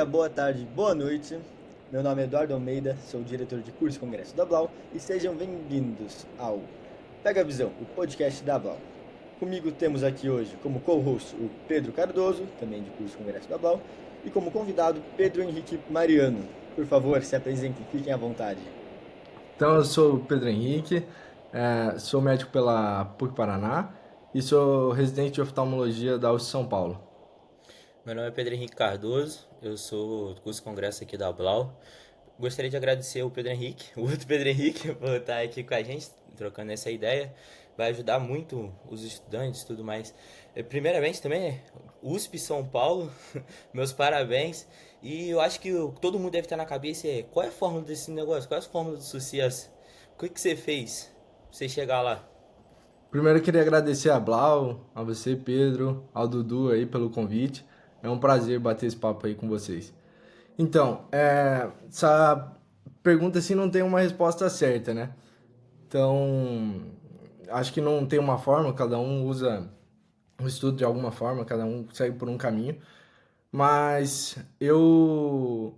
boa tarde, boa noite. Meu nome é Eduardo Almeida, sou diretor de curso Congresso da Blau e sejam bem-vindos ao Pega a Visão, o podcast da Blau. Comigo temos aqui hoje como co-host o Pedro Cardoso, também de curso Congresso da Blau, e como convidado Pedro Henrique Mariano. Por favor, se apresentem, fiquem à vontade. Então, eu sou o Pedro Henrique, sou médico pela PUC Paraná e sou residente de oftalmologia da USP São Paulo. Meu nome é Pedro Henrique Cardoso, eu sou do curso Congresso aqui da Blau. Gostaria de agradecer o Pedro Henrique, o outro Pedro Henrique, por estar aqui com a gente, trocando essa ideia. Vai ajudar muito os estudantes e tudo mais. Primeiramente também, USP São Paulo, meus parabéns. E eu acho que todo mundo deve estar na cabeça qual é a fórmula desse negócio? Qual é a fórmula do sucesso? O que você fez pra você chegar lá? Primeiro, eu queria agradecer a Blau, a você, Pedro, ao Dudu aí pelo convite. É um prazer bater esse papo aí com vocês. Então, essa pergunta assim não tem uma resposta certa, né? Então, acho que não tem uma forma, cada um usa o estudo de alguma forma, cada um segue por um caminho. Mas no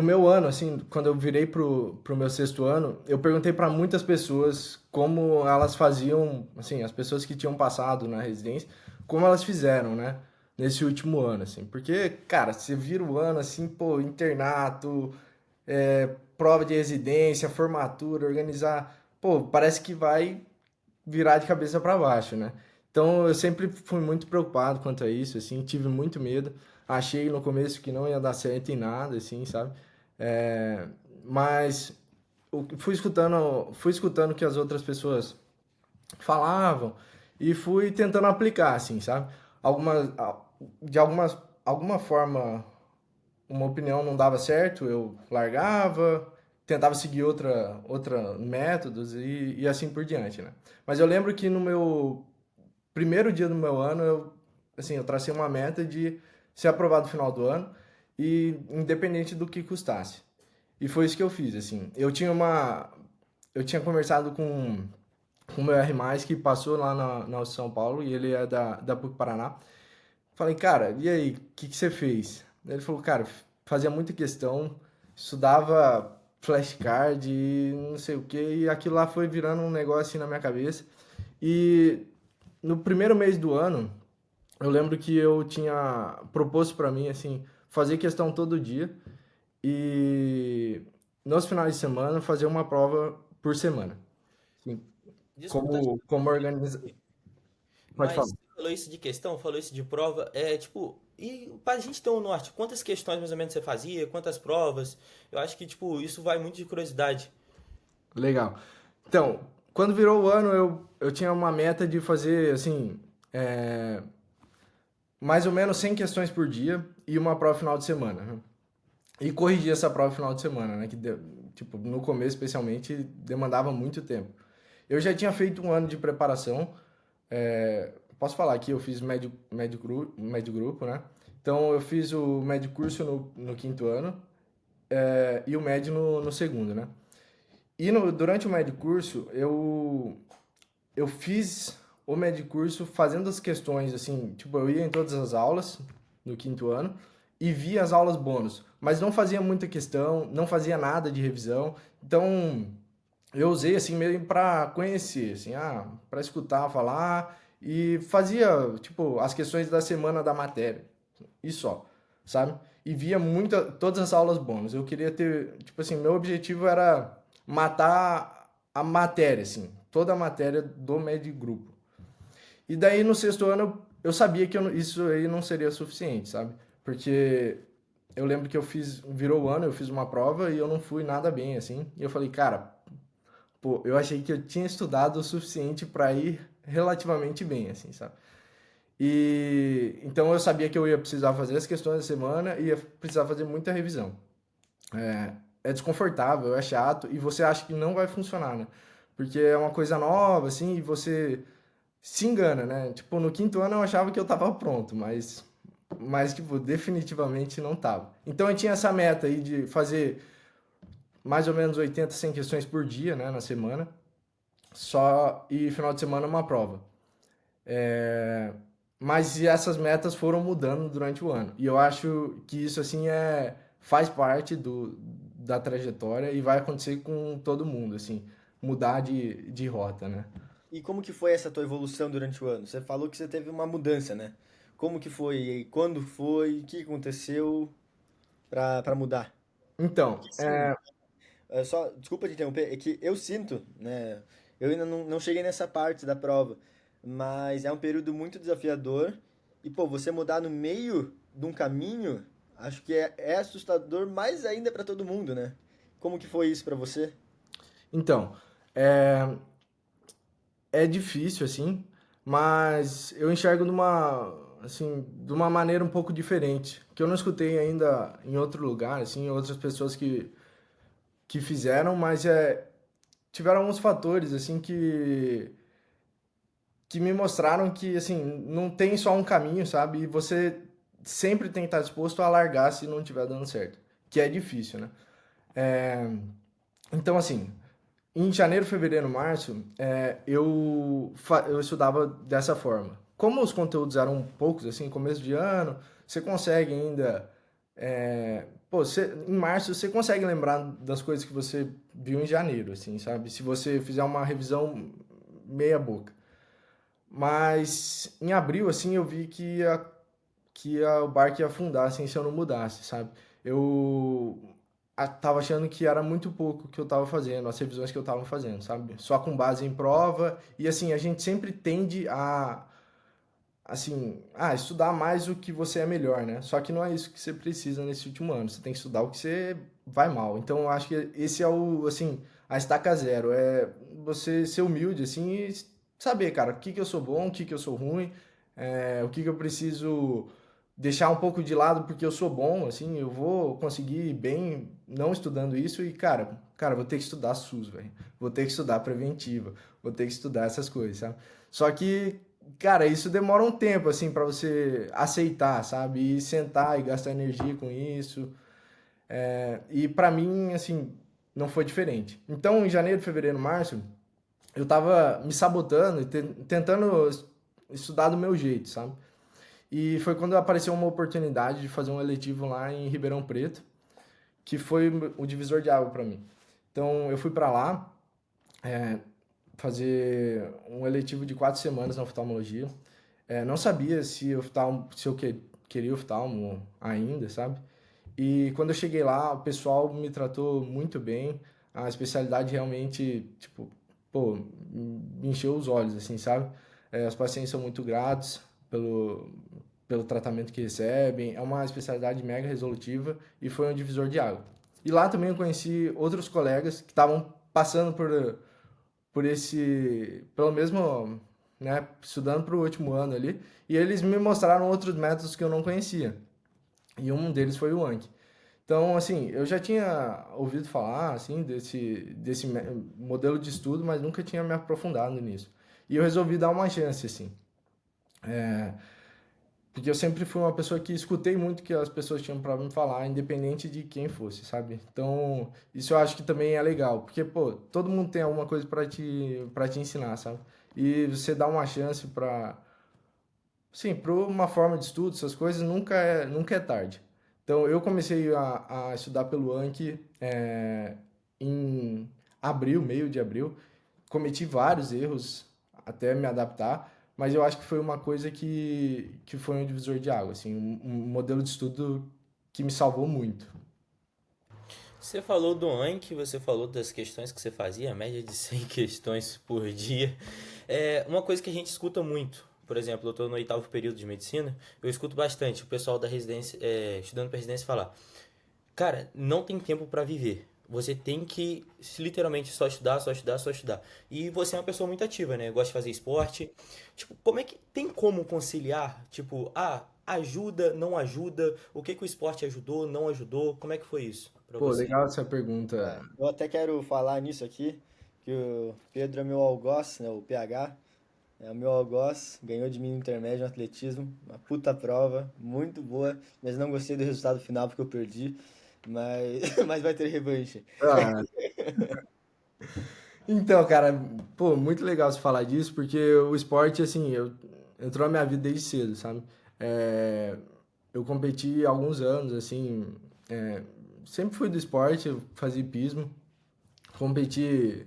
meu ano, assim, quando eu virei pro meu sexto ano, eu perguntei para muitas pessoas como elas faziam, assim, as pessoas que tinham passado na residência, como elas fizeram, né, nesse último ano, assim. Porque, cara, você vira o ano, assim, pô, internato, prova de residência, formatura, organizar, pô, parece que vai virar de cabeça para baixo, né? Então eu sempre fui muito preocupado quanto a isso, assim, tive muito medo. Achei no começo que não ia dar certo em nada, assim, sabe? É, mas fui escutando o que as outras pessoas falavam e fui tentando aplicar, assim, sabe? Algumas, de alguma forma uma opinião não dava certo, eu largava, tentava seguir outra métodos e assim por diante, né? Mas eu lembro que no meu primeiro dia do meu ano, eu tracei uma meta de ser aprovado no final do ano e independente do que custasse. E foi isso que eu fiz, assim. Eu tinha conversado com o meu R+, que passou lá na USP São Paulo, e ele é da PUC Paraná. Falei, cara, e aí, o que você fez? Ele falou, cara, fazia muita questão, estudava flashcard e não sei o que, e aquilo lá foi virando um negócio assim na minha cabeça. E no primeiro mês do ano, eu lembro que eu tinha proposto pra mim, assim, fazer questão todo dia e nos finais de semana fazer uma prova por semana. Assim, Desculpa, tá te como organiza... Pode Mas falar. você falou isso de questão, falou isso de prova, tipo, e pra gente ter um norte, quantas questões mais ou menos você fazia, quantas provas? Eu acho que, tipo, isso vai muito de curiosidade. Legal. Então, quando virou o ano, eu tinha uma meta de fazer, assim, mais ou menos 100 questões por dia e uma prova final de semana, né? E corrigir essa prova final de semana, né? Tipo, no começo, especialmente, demandava muito tempo. Eu já tinha feito um ano de preparação. Posso falar que eu fiz médio grupo, né? Então, eu fiz o médio curso no quinto ano, e o médio no segundo, né? E durante o médio curso, eu fiz o médio curso fazendo as questões, assim, tipo, eu ia em todas as aulas no quinto ano e via as aulas bônus, mas não fazia muita questão, não fazia nada de revisão. Então, eu usei assim meio para conhecer, assim, para escutar falar e fazia, tipo, as questões da semana da matéria. E só, sabe? E via todas as aulas bônus. Eu queria ter, tipo assim, meu objetivo era matar a matéria, assim, toda a matéria do médio grupo. E daí no sexto ano eu sabia que isso aí não seria suficiente, sabe? Porque eu lembro que virou o ano, eu fiz uma prova e eu não fui nada bem, assim. E eu falei, cara, pô, eu achei que eu tinha estudado o suficiente para ir relativamente bem, assim, sabe? E então eu sabia que eu ia precisar fazer as questões da semana e ia precisar fazer muita revisão. É desconfortável, é chato e você acha que não vai funcionar, né? Porque é uma coisa nova, assim, e você se engana, né? Tipo, no quinto ano eu achava que eu tava pronto, mas tipo, definitivamente não tava. Então eu tinha essa meta aí de fazer mais ou menos 80, 100 questões por dia, né, na semana, só e final de semana uma prova. mas essas metas foram mudando durante o ano. E eu acho que isso, assim, faz parte da trajetória e vai acontecer com todo mundo, assim, mudar de rota, né? E como que foi essa tua evolução durante o ano? Você falou que você teve uma mudança, né? Como que foi? E quando foi? O que aconteceu para mudar? Então, Porque sim, só, desculpa te interromper, é que eu sinto, né? Eu ainda não cheguei nessa parte da prova, mas é um período muito desafiador e, pô, você mudar no meio de um caminho, acho que é assustador mais ainda para todo mundo, né? Como que foi isso para você? então, é, é difícil, assim, mas eu enxergo de uma maneira um pouco diferente, que eu não escutei ainda em outro lugar, assim, outras pessoas que fizeram, mas tiveram alguns fatores, assim, que me mostraram que, assim, não tem só um caminho, sabe? E você sempre tem que estar disposto a largar se não estiver dando certo, que é difícil, né? É, então, assim, em janeiro, fevereiro, março, eu estudava dessa forma. Como os conteúdos eram poucos, assim, começo de ano, você consegue ainda. Em março você consegue lembrar das coisas que você viu em janeiro, assim, sabe? Se você fizer uma revisão meia boca. Mas em abril, assim, eu vi o barco ia afundar, assim, se eu não mudasse, sabe? Eu tava achando que era muito pouco que eu tava fazendo, as revisões que eu tava fazendo, sabe? Só com base em prova. E assim, a gente sempre tende estudar mais o que você é melhor, né? Só que não é isso que você precisa nesse último ano. Você tem que estudar o que você vai mal. Então, eu acho que esse é a estaca zero. É você ser humilde, assim, e saber, cara, o que que eu sou bom, o que que eu sou ruim, o que que eu preciso deixar um pouco de lado porque eu sou bom, assim, eu vou conseguir ir bem não estudando isso e, cara, vou ter que estudar SUS, velho. Vou ter que estudar preventiva, vou ter que estudar essas coisas, sabe? Só que, cara, isso demora um tempo, assim, pra você aceitar, sabe? E sentar e gastar energia com isso. E pra mim, assim, não foi diferente. Então, em janeiro, fevereiro, março, eu tava me sabotando e tentando estudar do meu jeito, sabe? E foi quando apareceu uma oportunidade de fazer um eletivo lá em Ribeirão Preto, que foi o divisor de água pra mim. Então, eu fui pra lá fazer um eletivo de 4 semanas na oftalmologia. Não sabia se eu queria oftalmo ainda, sabe? E quando eu cheguei lá, o pessoal me tratou muito bem. A especialidade realmente, tipo, pô, me encheu os olhos, assim, sabe? Os pacientes são muito gratos pelo tratamento que recebem. É uma especialidade mega resolutiva e foi um divisor de água. E lá também eu conheci outros colegas que estavam passando pelo mesmo, né, estudando para o último ano ali, e eles me mostraram outros métodos que eu não conhecia. E um deles foi o Anki. Então, assim, eu já tinha ouvido falar, assim, desse modelo de estudo, mas nunca tinha me aprofundado nisso. E eu resolvi dar uma chance, assim. Porque eu sempre fui uma pessoa que escutei muito o que as pessoas tinham para me falar, independente de quem fosse, sabe? Então, isso eu acho que também é legal, porque, pô, todo mundo tem alguma coisa para te ensinar, sabe? E você dá uma chance sim, para uma forma de estudo, essas coisas nunca é tarde. Então, eu comecei a estudar pelo Anki em abril, meio de abril. Cometi vários erros até me adaptar, mas eu acho que foi uma coisa que foi um divisor de água, assim, um modelo de estudo que me salvou muito. Você falou do Anki, você falou das questões que você fazia, a média de 100 questões por dia. É uma coisa que a gente escuta muito. Por exemplo, eu estou no oitavo período de medicina, eu escuto bastante o pessoal da residência, estudando para residência falar: cara, não tem tempo para viver. Você tem que literalmente só estudar, só estudar, só estudar. E você é uma pessoa muito ativa, né? Gosta de fazer esporte. Tipo, como é que tem como conciliar? Tipo, ajuda, não ajuda? O que que o esporte ajudou, não ajudou? Como é que foi isso pra Pô, você? legal essa pergunta. Eu até quero falar nisso aqui, que o Pedro é meu algoz, né, o PH, é o meu algoz, ganhou de mim no intermédio no atletismo, uma puta prova, muito boa, mas não gostei do resultado final porque eu perdi, mas, mas vai ter revanche. Ah, então, cara, pô, muito legal você falar disso, porque o esporte, assim, entrou na minha vida desde cedo, sabe? É, eu competi há alguns anos, assim, é, sempre fui do esporte, eu fazia hipismo, competi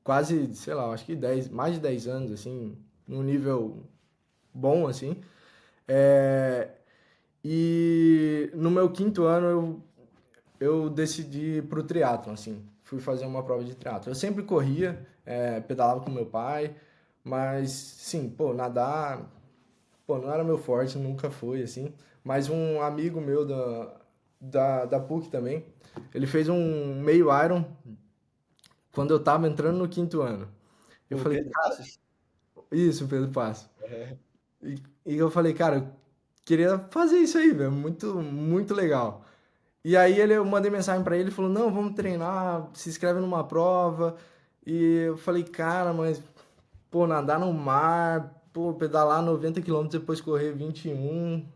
quase, sei lá, acho que 10 mais de 10 anos, assim, num nível bom, assim. É, e no meu quinto ano eu decidi ir pro triatlon, assim. Fui fazer uma prova de triatlon. Eu sempre corria, pedalava com meu pai, mas, sim, pô, nadar, pô, não era meu forte, nunca foi, assim. Mas um amigo meu da PUC também, ele fez um meio Iron quando eu tava entrando no quinto ano. Eu O falei, Pedro Passos? isso, Pedro Passo. É. E eu falei, cara, eu queria fazer isso aí, velho, muito legal. E aí eu mandei mensagem pra ele, ele falou, não, vamos treinar, se inscreve numa prova. E eu falei, cara, mas, pô, nadar no mar, pô, pedalar 90 quilômetros depois correr 21.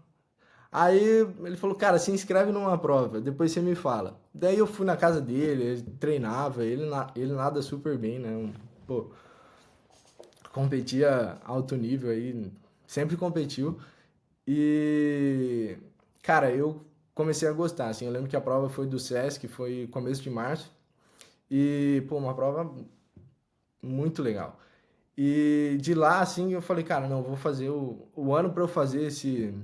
Aí ele falou, cara, se inscreve numa prova, depois você me fala. Daí eu fui na casa dele, ele treinava, ele nada super bem, né? Pô, competia alto nível aí, sempre competiu. E, cara, eu comecei a gostar, assim, eu lembro que a prova foi do Sesc, foi começo de março, e, pô, uma prova muito legal. E de lá, assim, eu falei, cara, não, vou fazer o ano para eu fazer esse,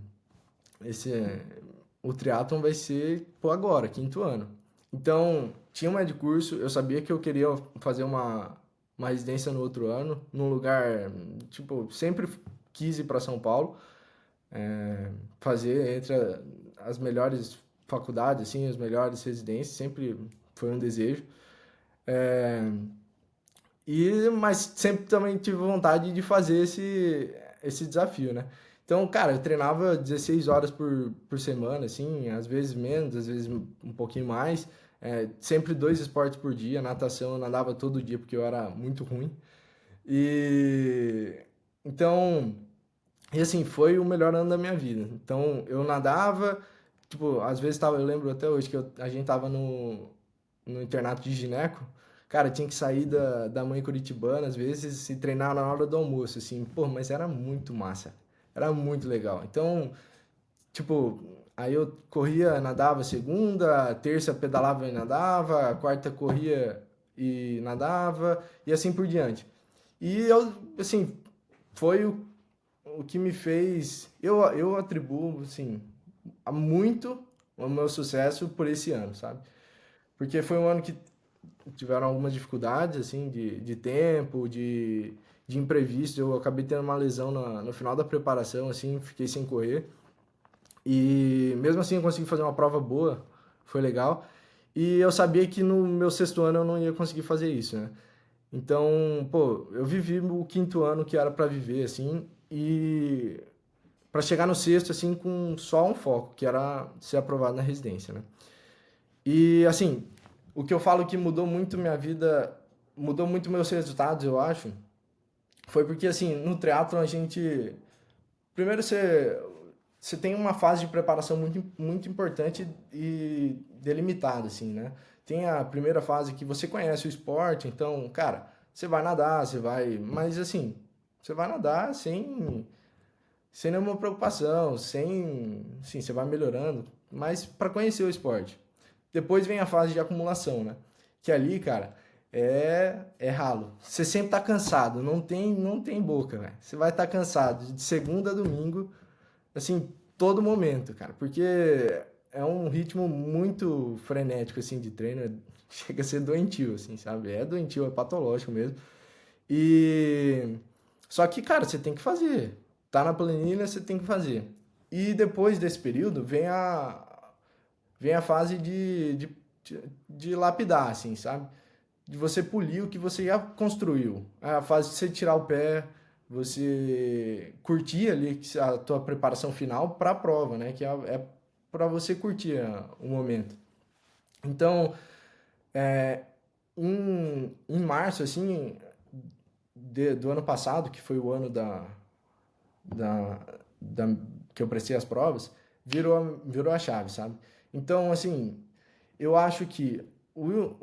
o triatlon vai ser, pô, agora, quinto ano. Então, tinha uma de curso, eu sabia que eu queria fazer uma residência no outro ano, num lugar, tipo, sempre quis ir para São Paulo, fazer entre as melhores faculdades, assim, as melhores residências, sempre foi um desejo. Mas sempre também tive vontade de fazer esse desafio, né? Então, cara, eu treinava 16 horas por semana, assim, às vezes menos, às vezes um pouquinho mais. Sempre dois esportes por dia, natação eu nadava todo dia porque eu era muito ruim. E então, e assim, foi o melhor ano da minha vida. Então, eu nadava, tipo, às vezes tava, eu lembro até hoje que a gente tava no internato de gineco. Cara, tinha que sair da mãe curitibana, às vezes, e treinar na hora do almoço, assim. Pô, mas era muito massa. Era muito legal. Então, tipo, aí eu corria, nadava segunda, terça pedalava e nadava, quarta corria e nadava, e assim por diante. E eu, assim, foi o que me fez. Eu atribuo, assim, a muito o meu sucesso por esse ano, sabe? Porque foi um ano que tiveram algumas dificuldades, assim, de tempo, de imprevisto. Eu acabei tendo uma lesão no final da preparação, assim, fiquei sem correr. E mesmo assim eu consegui fazer uma prova boa, foi legal. E eu sabia que no meu sexto ano eu não ia conseguir fazer isso, né? Então, pô, eu vivi o quinto ano que era para viver, assim, e para chegar no sexto, assim, com só um foco, que era ser aprovado na residência, né? E, assim, o que eu falo que mudou muito minha vida, mudou muito meus resultados, eu acho, foi porque, assim, no triatlon a gente. Primeiro você tem uma fase de preparação muito importante e delimitada, assim, né? Tem a primeira fase que você conhece o esporte, então, cara, você vai nadar, você vai. Mas, assim, você vai nadar sem nenhuma preocupação, sim, você vai melhorando, mas para conhecer o esporte. Depois vem a fase de acumulação, né? Que ali, cara, é ralo. Você sempre tá cansado, não tem boca, velho. Você vai estar cansado de segunda a domingo, assim, todo momento, cara, porque é um ritmo muito frenético assim de treino, chega a ser doentio assim, sabe? É doentio, é patológico mesmo. E só que, cara, você tem que fazer. Tá na planilha, você tem que fazer. E depois desse período vem a fase de lapidar, assim, sabe? De você polir o que você já construiu. É a fase de você tirar o pé, você curtir ali a tua preparação final para a prova, né? Que é para você curtir o momento. Então, em março, assim, do ano passado, que foi o ano da, da, que eu prestei as provas, virou a chave, sabe? Então, assim, eu acho que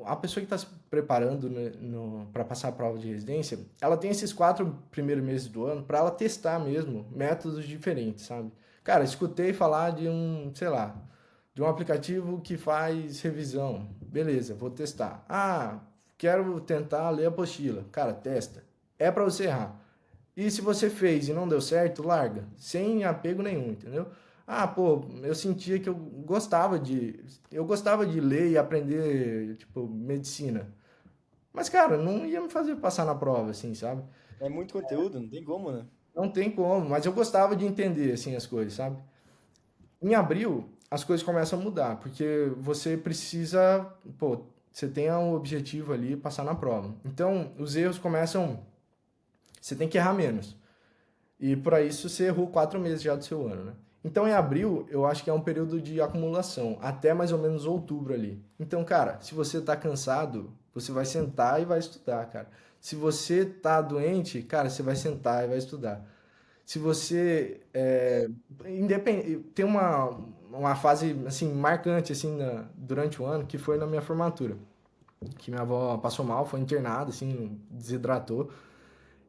a pessoa que está preparando para passar a prova de residência, ela tem esses 4 primeiros meses do ano para ela testar mesmo métodos diferentes, sabe? Cara, escutei falar de um, sei lá, de um aplicativo que faz revisão. Beleza, vou testar. Ah, quero tentar ler a apostila. Cara, testa. É para você errar. E se você fez e não deu certo, larga, sem apego nenhum, entendeu? Ah, pô, eu sentia que eu gostava de ler e aprender, tipo, medicina. Mas, cara, não ia me fazer passar na prova, assim, sabe? É muito conteúdo, não tem como, né? Não tem como, mas eu gostava de entender, assim, as coisas, sabe? Em abril, as coisas começam a mudar, porque você precisa, pô, você tem um objetivo ali, passar na prova. Então, os erros começam, você tem que errar menos. E para isso você errou 4 meses já do seu ano, né? Então em abril eu acho que é um período de acumulação, até mais ou menos outubro ali. Então, cara, se você tá cansado, você vai sentar e vai estudar, cara. Se você tá doente, cara, você vai sentar e vai estudar. Se você tem uma fase assim marcante assim durante o ano que foi na minha formatura, que minha avó passou mal, foi internada, assim, desidratou.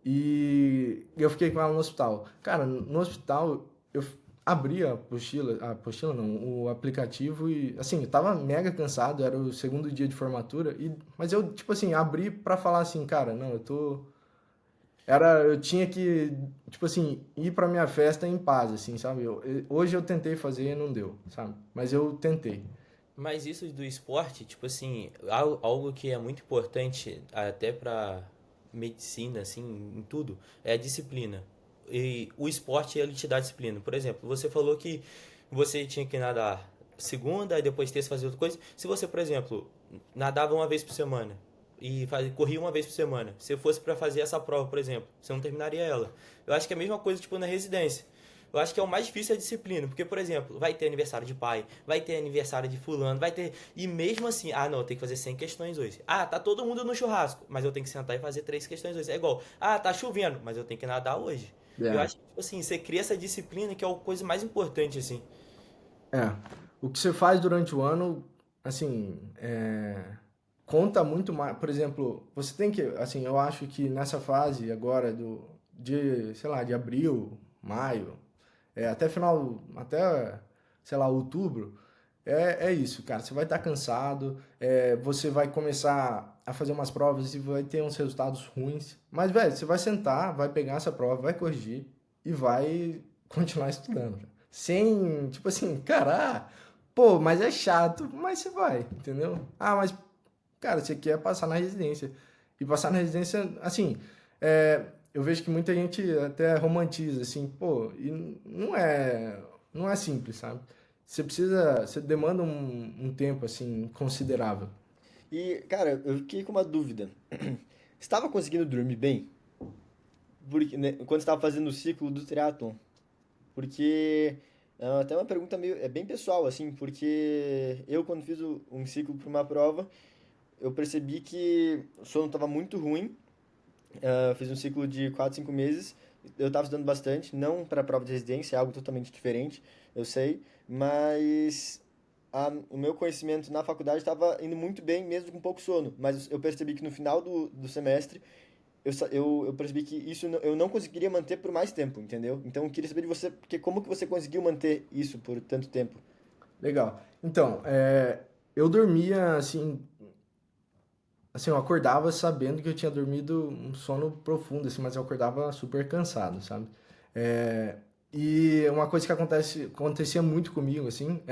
E eu fiquei com ela no hospital. Cara, no hospital eu abri a apostila não, o aplicativo e assim, eu tava mega cansado, era o segundo dia de formatura mas eu tipo assim, abri pra falar assim, cara, não, eu tinha que tipo assim, ir pra minha festa em paz assim, sabe? Hoje eu tentei fazer e não deu, sabe? Mas eu tentei. Mas isso do esporte, tipo assim, algo que é muito importante até pra medicina, assim, em tudo, é a disciplina. E o esporte, ele te dá disciplina. Por exemplo, você falou que você tinha que nadar segunda, e depois terça fazer outra coisa. Se você, por exemplo, nadava uma vez por semana e corria uma vez por semana, se fosse pra fazer essa prova, por exemplo, você não terminaria ela. Eu acho que é a mesma coisa, tipo, na residência. Eu acho que é o mais difícil a disciplina, porque, por exemplo, vai ter aniversário de pai, vai ter aniversário de fulano, vai ter. E mesmo assim, ah, não, eu tenho que fazer 100 questões hoje. Ah, tá todo mundo no churrasco, mas eu tenho que sentar e fazer 3 questões hoje. É igual, ah, tá chovendo, mas eu tenho que nadar hoje. Eu É. acho que, tipo assim, você cria essa disciplina que é a coisa mais importante, assim. É. O que você faz durante o ano, assim, conta muito mais. Por exemplo, você tem que, assim, eu acho que nessa fase agora sei lá, de abril, maio, até, sei lá, outubro, é isso, cara. Você vai estar cansado, você vai começar a fazer umas provas e vai ter uns resultados ruins. Mas, velho, você vai sentar, vai pegar essa prova, vai corrigir e vai continuar estudando, cara. Sem, tipo assim, cara, pô, mas é chato, mas você vai, entendeu? Ah, mas, cara, você quer passar na residência. E passar na residência, assim, eu vejo que muita gente até romantiza, assim, pô, e não é simples, sabe? Você demanda um tempo, assim, considerável. E, cara, eu fiquei com uma dúvida. Estava conseguindo dormir bem? Porque, né, quando estava fazendo o ciclo do triatlon? Porque até uma pergunta meio, é bem pessoal, assim, porque eu quando fiz um ciclo para uma prova, eu percebi que o sono estava muito ruim. Fiz um ciclo de 4 5 meses. Eu estava estudando bastante, não para a prova de residência, é algo totalmente diferente, eu sei, mas o meu conhecimento na faculdade estava indo muito bem, mesmo com pouco sono. Mas eu percebi que no final do semestre eu percebi que isso eu não conseguiria manter por mais tempo, entendeu? Então eu queria saber de você, porque como que você conseguiu manter isso por tanto tempo? Legal. Então, eu dormia, assim, eu acordava sabendo que eu tinha dormido um sono profundo, assim, mas eu acordava super cansado, sabe? É, e uma coisa que acontecia muito comigo, assim,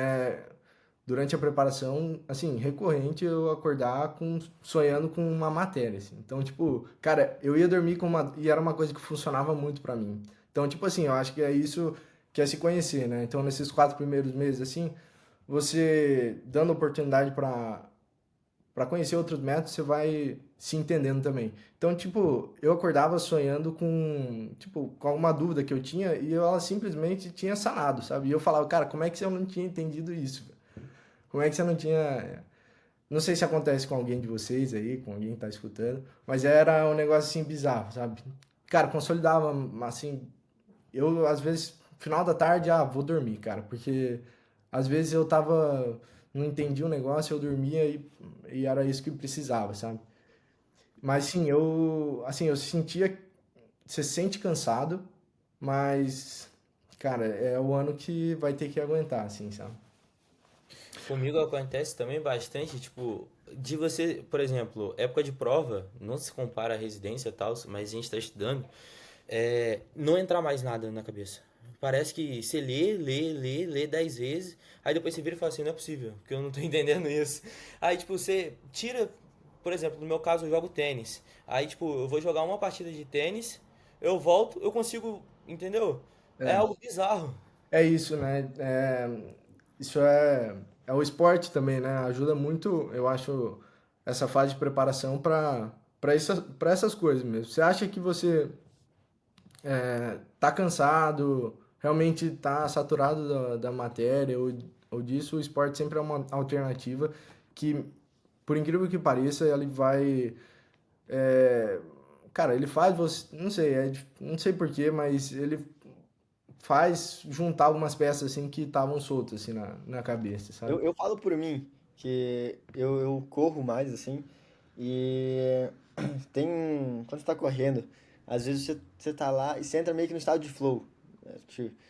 durante a preparação, assim, recorrente eu acordar sonhando com uma matéria, assim. Então, tipo, cara, eu ia dormir e era uma coisa que funcionava muito pra mim. Então, tipo assim, eu acho que é isso que é se conhecer, né? Então, nesses 4 primeiros meses, assim, você dando oportunidade pra conhecer outros métodos, você vai se entendendo também. Então, tipo, eu acordava sonhando com alguma dúvida que eu tinha e ela simplesmente tinha sanado, sabe? E eu falava, cara, como é que eu não tinha entendido isso? Como é que você não tinha. Não sei se acontece com alguém de vocês aí, com alguém que tá escutando, mas era um negócio assim bizarro, sabe? Cara, consolidava, assim. Eu, às vezes, final da tarde, vou dormir, cara, porque às vezes eu tava. Não entendia o negócio, eu dormia e era isso que precisava, sabe? Mas sim, eu sentia, você sente cansado, mas, cara, é o ano que vai ter que aguentar, assim, sabe? Comigo acontece também bastante, tipo, de você, por exemplo, época de prova, não se compara à residência e tal, mas a gente tá estudando, não entrar mais nada na cabeça. Parece que você lê 10 vezes, aí depois você vira e fala assim, não é possível, porque eu não tô entendendo isso. Aí, tipo, você tira, por exemplo, no meu caso, eu jogo tênis. Aí, tipo, eu vou jogar uma partida de tênis, eu volto, eu consigo, entendeu? É É. algo bizarro. É isso, né? Isso é o esporte também, né? Ajuda muito, eu acho, essa fase de preparação para essas coisas mesmo. Você acha que você tá cansado, realmente tá saturado da matéria ou disso, o esporte sempre é uma alternativa que, por incrível que pareça, ele vai. é, Cara, ele faz você. Não sei, não sei porquê, mas ele faz juntar algumas peças assim que estavam soltas assim na cabeça, sabe? Eu falo por mim, que eu corro mais, assim, e tem... Quando você tá correndo, às vezes você tá lá e você entra meio que no estado de flow,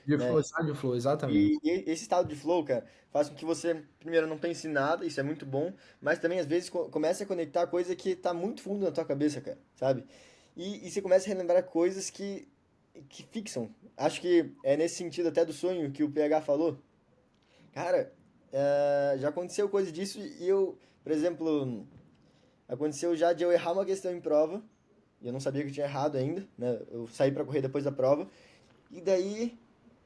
De né? flow, sabe de flow, exatamente. E esse estado de flow, cara, faz com que você, primeiro, não pense em nada, isso é muito bom, mas também, às vezes, comece a conectar coisa que tá muito fundo na tua cabeça, cara, sabe? E você começa a relembrar coisas que fixam. Acho que é nesse sentido até do sonho que o PH falou. Cara, já aconteceu coisa disso e eu, por exemplo, aconteceu já de eu errar uma questão em prova, e eu não sabia que eu tinha errado ainda, né? Eu saí pra correr depois da prova, e daí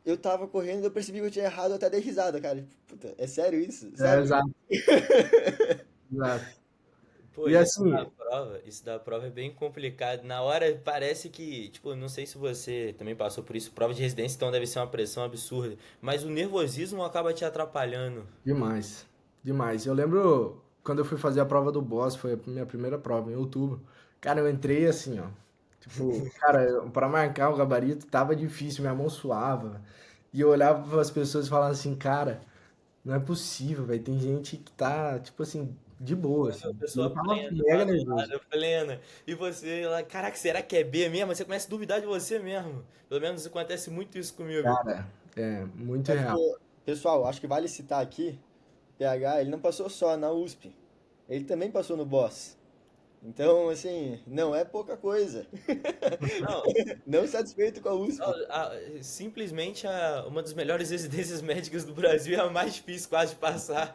eu tava correndo e eu percebi que eu tinha errado, eu até dei risada, cara. Puta, é sério isso? É, Sabe? exato, exato. Pô, E assim, isso da prova é bem complicado. Na hora parece que, tipo, não sei se você também passou por isso, prova de residência, então deve ser uma pressão absurda, mas o nervosismo acaba te atrapalhando. demais, demais. Eu lembro quando eu fui fazer a prova do boss, foi a minha primeira prova em outubro. Cara, eu entrei assim, ó. Tipo, cara, pra marcar o gabarito tava difícil, minha mão suava. E eu olhava para as pessoas e falava assim, cara, não é possível, velho. Tem gente que tá, tipo assim, de boa, Quando a assim. E eu pessoa tava plena mega lá do nervoso. lado, plena, e você lá, caraca, será que é B mesmo? Você começa a duvidar de você mesmo. Pelo menos acontece muito isso comigo. Cara, é muito É real. porque, pessoal, acho que vale citar aqui, PH, ele não passou só na USP, ele também passou no Boss. Então, assim, não é pouca coisa. Não, Não satisfeito com a não, USP. simplesmente uma das melhores residências médicas do Brasil é a mais difícil quase de passar.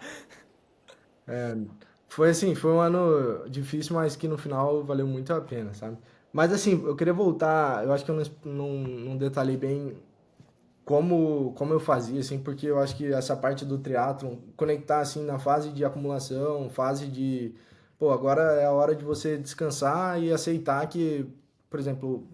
Foi assim, foi um ano difícil, mas que no final valeu muito a pena, sabe? Mas assim, eu queria voltar, eu acho que eu não detalhei bem como eu fazia, assim, porque eu acho que essa parte do triatlon, conectar assim na fase de acumulação, fase de, pô, agora é a hora de você descansar e aceitar que, por exemplo,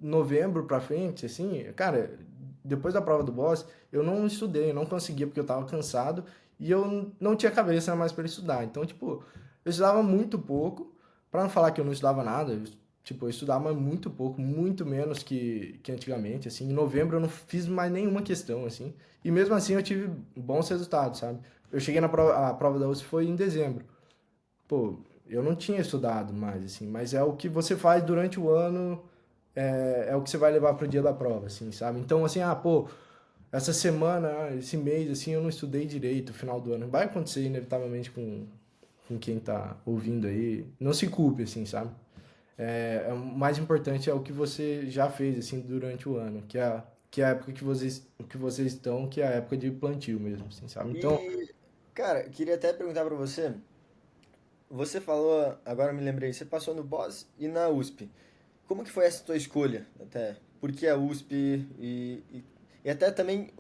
novembro pra frente, assim, cara, depois da prova do boss, eu não estudei, eu não conseguia porque eu tava cansado e eu não tinha cabeça mais para estudar. Então, tipo, eu estudava muito pouco, para não falar que eu não estudava nada, tipo, eu estudava muito pouco, muito menos que antigamente, assim. Em novembro eu não fiz mais nenhuma questão, assim. E mesmo assim eu tive bons resultados, sabe? Eu cheguei na prova, a prova da USP foi em dezembro. Pô, eu não tinha estudado mais, assim, mas é o que você faz durante o ano, é o que você vai levar pro dia da prova, assim, sabe? Então, assim, pô, essa semana, esse mês, assim, eu não estudei direito, final do ano. Vai acontecer inevitavelmente com quem tá ouvindo aí. Não se culpe, assim, sabe? O mais importante é o que você já fez, assim, durante o ano, que é a época que vocês estão, que é a época de plantio mesmo, assim, sabe? Então, E, cara, queria até perguntar pra você. Você falou, agora eu me lembrei, você passou no Boss e na USP. Como que foi essa tua escolha, até? Por que a USP e até também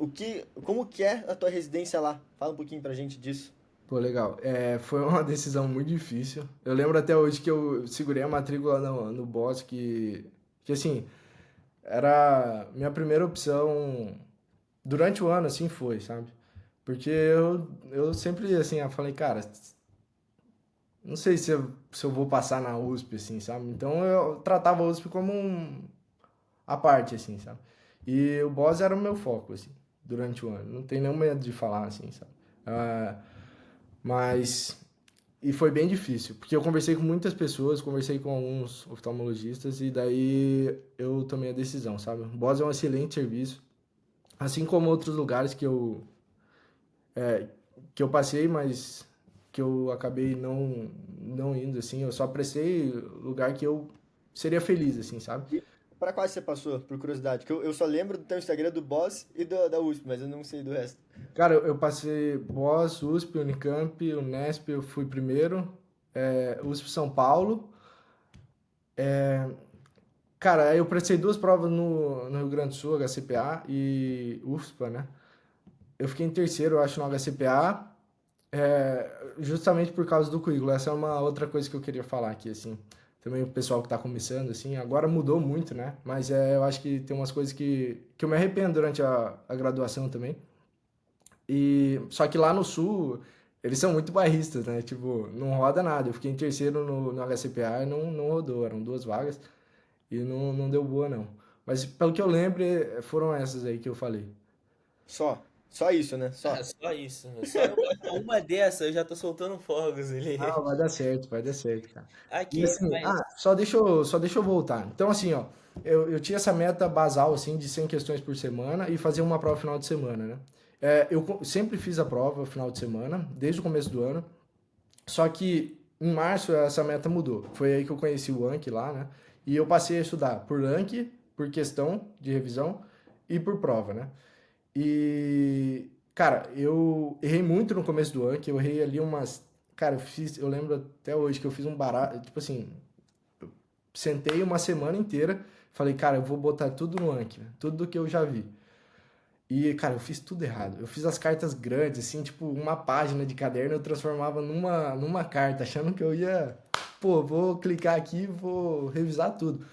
como que é a tua residência lá? Fala um pouquinho pra gente disso. pô, legal. Foi uma decisão muito difícil. Eu lembro até hoje que eu segurei a matrícula no BOS, que assim, era minha primeira opção durante o ano, assim foi, sabe? Porque eu sempre, assim, eu falei, cara, não sei se eu vou passar na USP, assim, sabe? Então eu tratava a USP como a parte, assim, sabe? E o BOS era o meu foco, assim, durante o ano. Não tenho nenhum medo de falar, assim, sabe? Ah, mas e foi bem difícil, porque eu conversei com muitas pessoas, conversei com alguns oftalmologistas e daí eu tomei a decisão, sabe? O Boss é um excelente serviço, assim como outros lugares que eu passei, mas que eu acabei não indo, assim. Eu só prestei lugar que eu seria feliz, assim, sabe? E pra quais você passou, por curiosidade? Que eu só lembro do teu Instagram do Boss e da USP, mas eu não sei do resto. Cara, eu passei Boss, USP, Unicamp, Unesp, eu fui primeiro, USP São Paulo. Cara, aí eu prestei duas provas no Rio Grande do Sul, HCPA e UFSPA, né? Eu fiquei em terceiro, eu acho, no HCPA, justamente por causa do currículo. Essa é uma outra coisa que eu queria falar aqui, assim. Também o pessoal que tá começando, assim, agora mudou muito, né? Mas eu acho que tem umas coisas que eu me arrependo durante a graduação também. E só que lá no sul, eles são muito bairristas, né? Tipo, não roda nada. Eu fiquei em terceiro no HCPA e não rodou, eram duas vagas e não deu boa, não. Mas pelo que eu lembro, foram essas aí que eu falei. Só. Só isso, né? Ah, Só. só isso. Só uma dessa eu já tô soltando fogos Ah, ali. vai dar certo, cara. E Aqui, assim, mas. só deixa eu voltar. Então, assim, ó, eu tinha essa meta basal, assim, de 100 questões por semana e fazer uma prova final de semana, né? Sempre fiz a prova final de semana, desde o começo do ano, só que em março essa meta mudou. Foi aí que eu conheci o Anki lá, né? E eu passei a estudar por Anki, por questão de revisão e por prova, né? E, cara, eu errei muito no começo do ano, que eu errei ali umas. Cara, eu lembro até hoje que eu fiz um barato, tipo assim, sentei uma semana inteira, falei, cara, eu vou botar tudo no Anki, né? Tudo do que eu já vi. E, cara, eu fiz tudo errado. Eu fiz as cartas grandes, assim, tipo, uma página de caderno eu transformava numa carta, achando que eu ia, pô, vou clicar aqui, vou revisar tudo.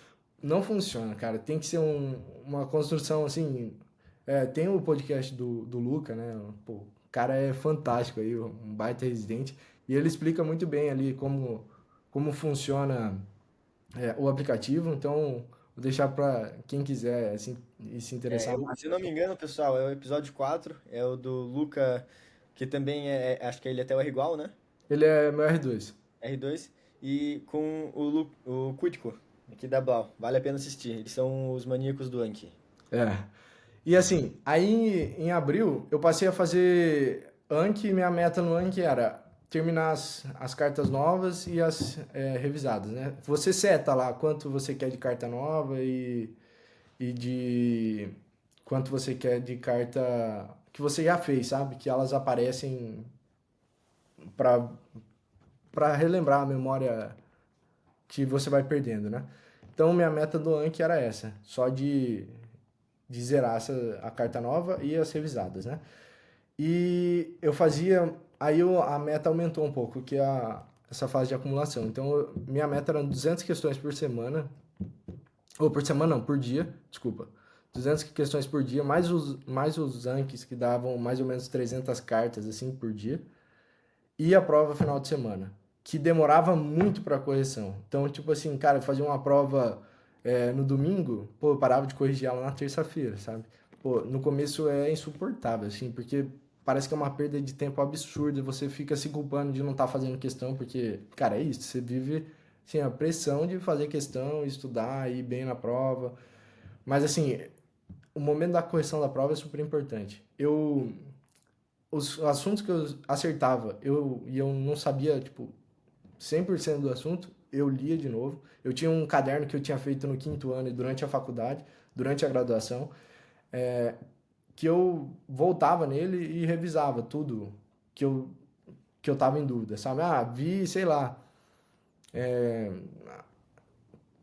Não funciona, cara. Tem que ser uma construção, assim. Tem o podcast do Luca, né? Pô, o cara é fantástico aí, um baita residente. E ele explica muito bem ali como funciona o aplicativo. Então, vou deixar para quem quiser assim, e se interessar mais. Se eu não me engano, pessoal, é o episódio 4 é o do Luca, que também acho que ele até o R igual, né? Ele é meu R2. R2, e com o Cutico, aqui da Blau. Vale a pena assistir, eles são os maníacos do Anki. É. E assim, aí em abril eu passei a fazer Anki, minha meta no Anki era terminar as cartas novas e as revisadas, né? Você seta lá quanto você quer de carta nova e de quanto você quer de carta que você já fez, sabe? Que elas aparecem para para relembrar a memória que você vai perdendo, né? Então minha meta do Anki era essa, só de zerar a carta nova e as revisadas, né? E eu fazia, a meta aumentou um pouco, que é essa fase de acumulação. Então minha meta era 200 questões por semana, ou por semana não, por dia, desculpa. 200 questões por dia, mais os Anki que davam mais ou menos 300 cartas assim por dia. E a prova final de semana, que demorava muito para correção. Então, tipo assim, cara, eu fazia uma prova no domingo, pô, eu parava de corrigir ela na terça-feira, sabe? Pô, no começo é insuportável, assim, porque parece que é uma perda de tempo absurda, você fica se culpando de não estar fazendo questão, porque, cara, é isso, você vive, assim, a pressão de fazer questão, estudar, ir bem na prova. Mas, assim, o momento da correção da prova é super importante. Os assuntos que eu acertava, e eu não sabia, tipo, 100% do assunto, eu lia de novo. Eu tinha um caderno que eu tinha feito no quinto ano e durante a faculdade, durante a graduação, que eu voltava nele e revisava tudo que eu, que eu tava em dúvida, sabe? Ah, vi, sei lá,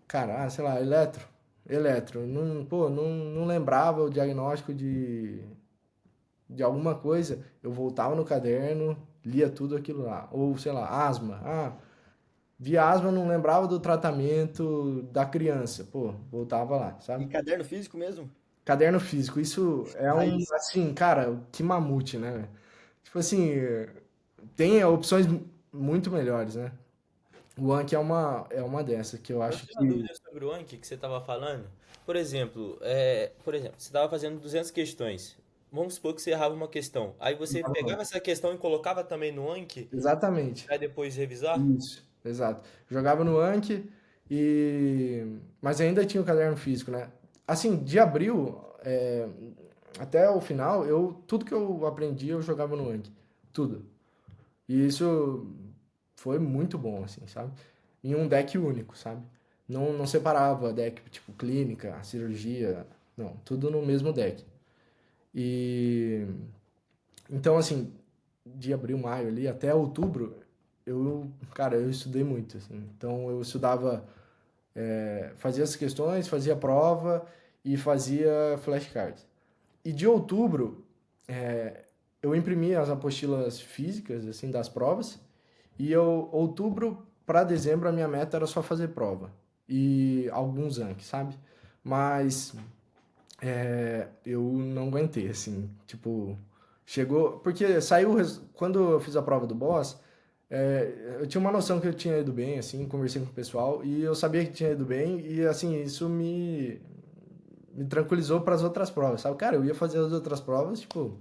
cara, sei lá, eletro. Não, pô, não lembrava o diagnóstico de alguma coisa, eu voltava no caderno, lia tudo aquilo lá. Ou, sei lá, asma. Ah, vi asma, não lembrava do tratamento da criança. Pô, voltava lá, E sabe? caderno físico mesmo? Caderno físico, isso é Raiz. assim, cara, que mamute, né? Tipo assim, tem opções muito melhores, né? O Anki é uma dessas que eu Eu acho tenho uma que. dúvida sobre o Anki que você estava falando. Por exemplo, você estava fazendo 200 questões. vamos supor que você errava uma questão. Aí você pegava essa questão e colocava também no Anki Exatamente. para depois revisar? Isso, exato. Jogava no Anki mas ainda tinha o caderno físico, né? Assim, de abril até o final, tudo que eu aprendi eu jogava no Anki. Tudo. E isso foi muito bom, assim, sabe? Em um deck único, sabe? Não separava deck, tipo, clínica, cirurgia, não, tudo no mesmo deck. E então, assim, de abril, maio ali até outubro, cara, eu estudei muito, assim. Então, eu estudava, fazia as questões, fazia prova e fazia flashcards. E de outubro, eu imprimia as apostilas físicas, assim, das provas. E outubro para dezembro, a minha meta era só fazer prova. E alguns Anki, sabe? Mas eu não aguentei, assim. Tipo, chegou. Porque saiu. Quando eu fiz a prova do boss, eu tinha uma noção que eu tinha ido bem, assim. Conversei com o pessoal e eu sabia que tinha ido bem. E, assim, isso me tranquilizou para as outras provas, sabe? Cara, eu ia fazer as outras provas, tipo.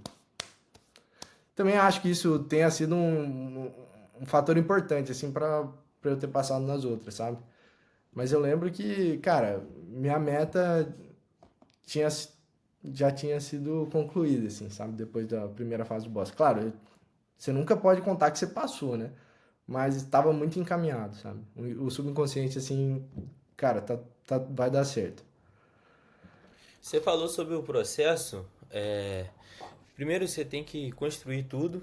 Também acho que isso tenha sido um fator importante, assim, pra eu ter passado nas outras, sabe? Mas eu lembro que, cara, minha meta tinha, já tinha sido concluída, assim, sabe? Depois da primeira fase do boss. Claro, você nunca pode contar que você passou, né? Mas estava muito encaminhado, sabe? O subconsciente, assim, cara, vai dar certo. Você falou sobre o processo. Primeiro você tem que construir tudo.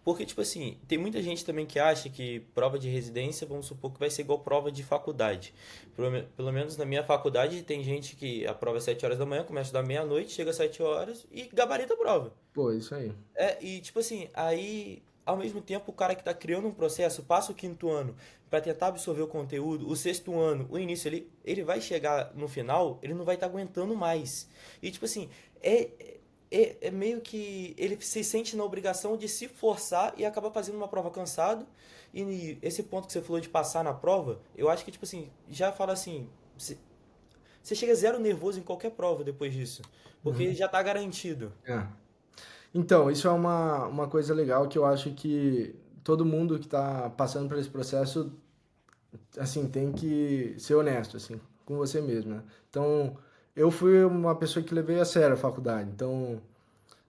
Porque, tipo assim, tem muita gente também que acha que prova de residência, vamos supor que vai ser igual prova de faculdade. Pelo menos na minha faculdade tem gente que a prova é 7 horas da manhã, começa da meia-noite, chega às 7 horas e gabarita a prova. Pô, isso aí. E tipo assim, aí ao mesmo tempo o cara que tá criando um processo, passa o quinto ano para tentar absorver o conteúdo, o sexto ano, o início ali, ele vai chegar no final, ele não vai estar aguentando mais. E tipo assim, é meio que ele se sente na obrigação de se forçar e acaba fazendo uma prova cansado. E esse ponto que você falou de passar na prova, eu acho que tipo assim, já fala assim, você chega zero nervoso em qualquer prova depois disso, porque Uhum. já tá garantido. É. Então, isso é uma coisa legal que eu acho que todo mundo que está passando por esse processo, assim, tem que ser honesto, assim, com você mesmo, né? Então, eu fui uma pessoa que levei a sério a faculdade. Então,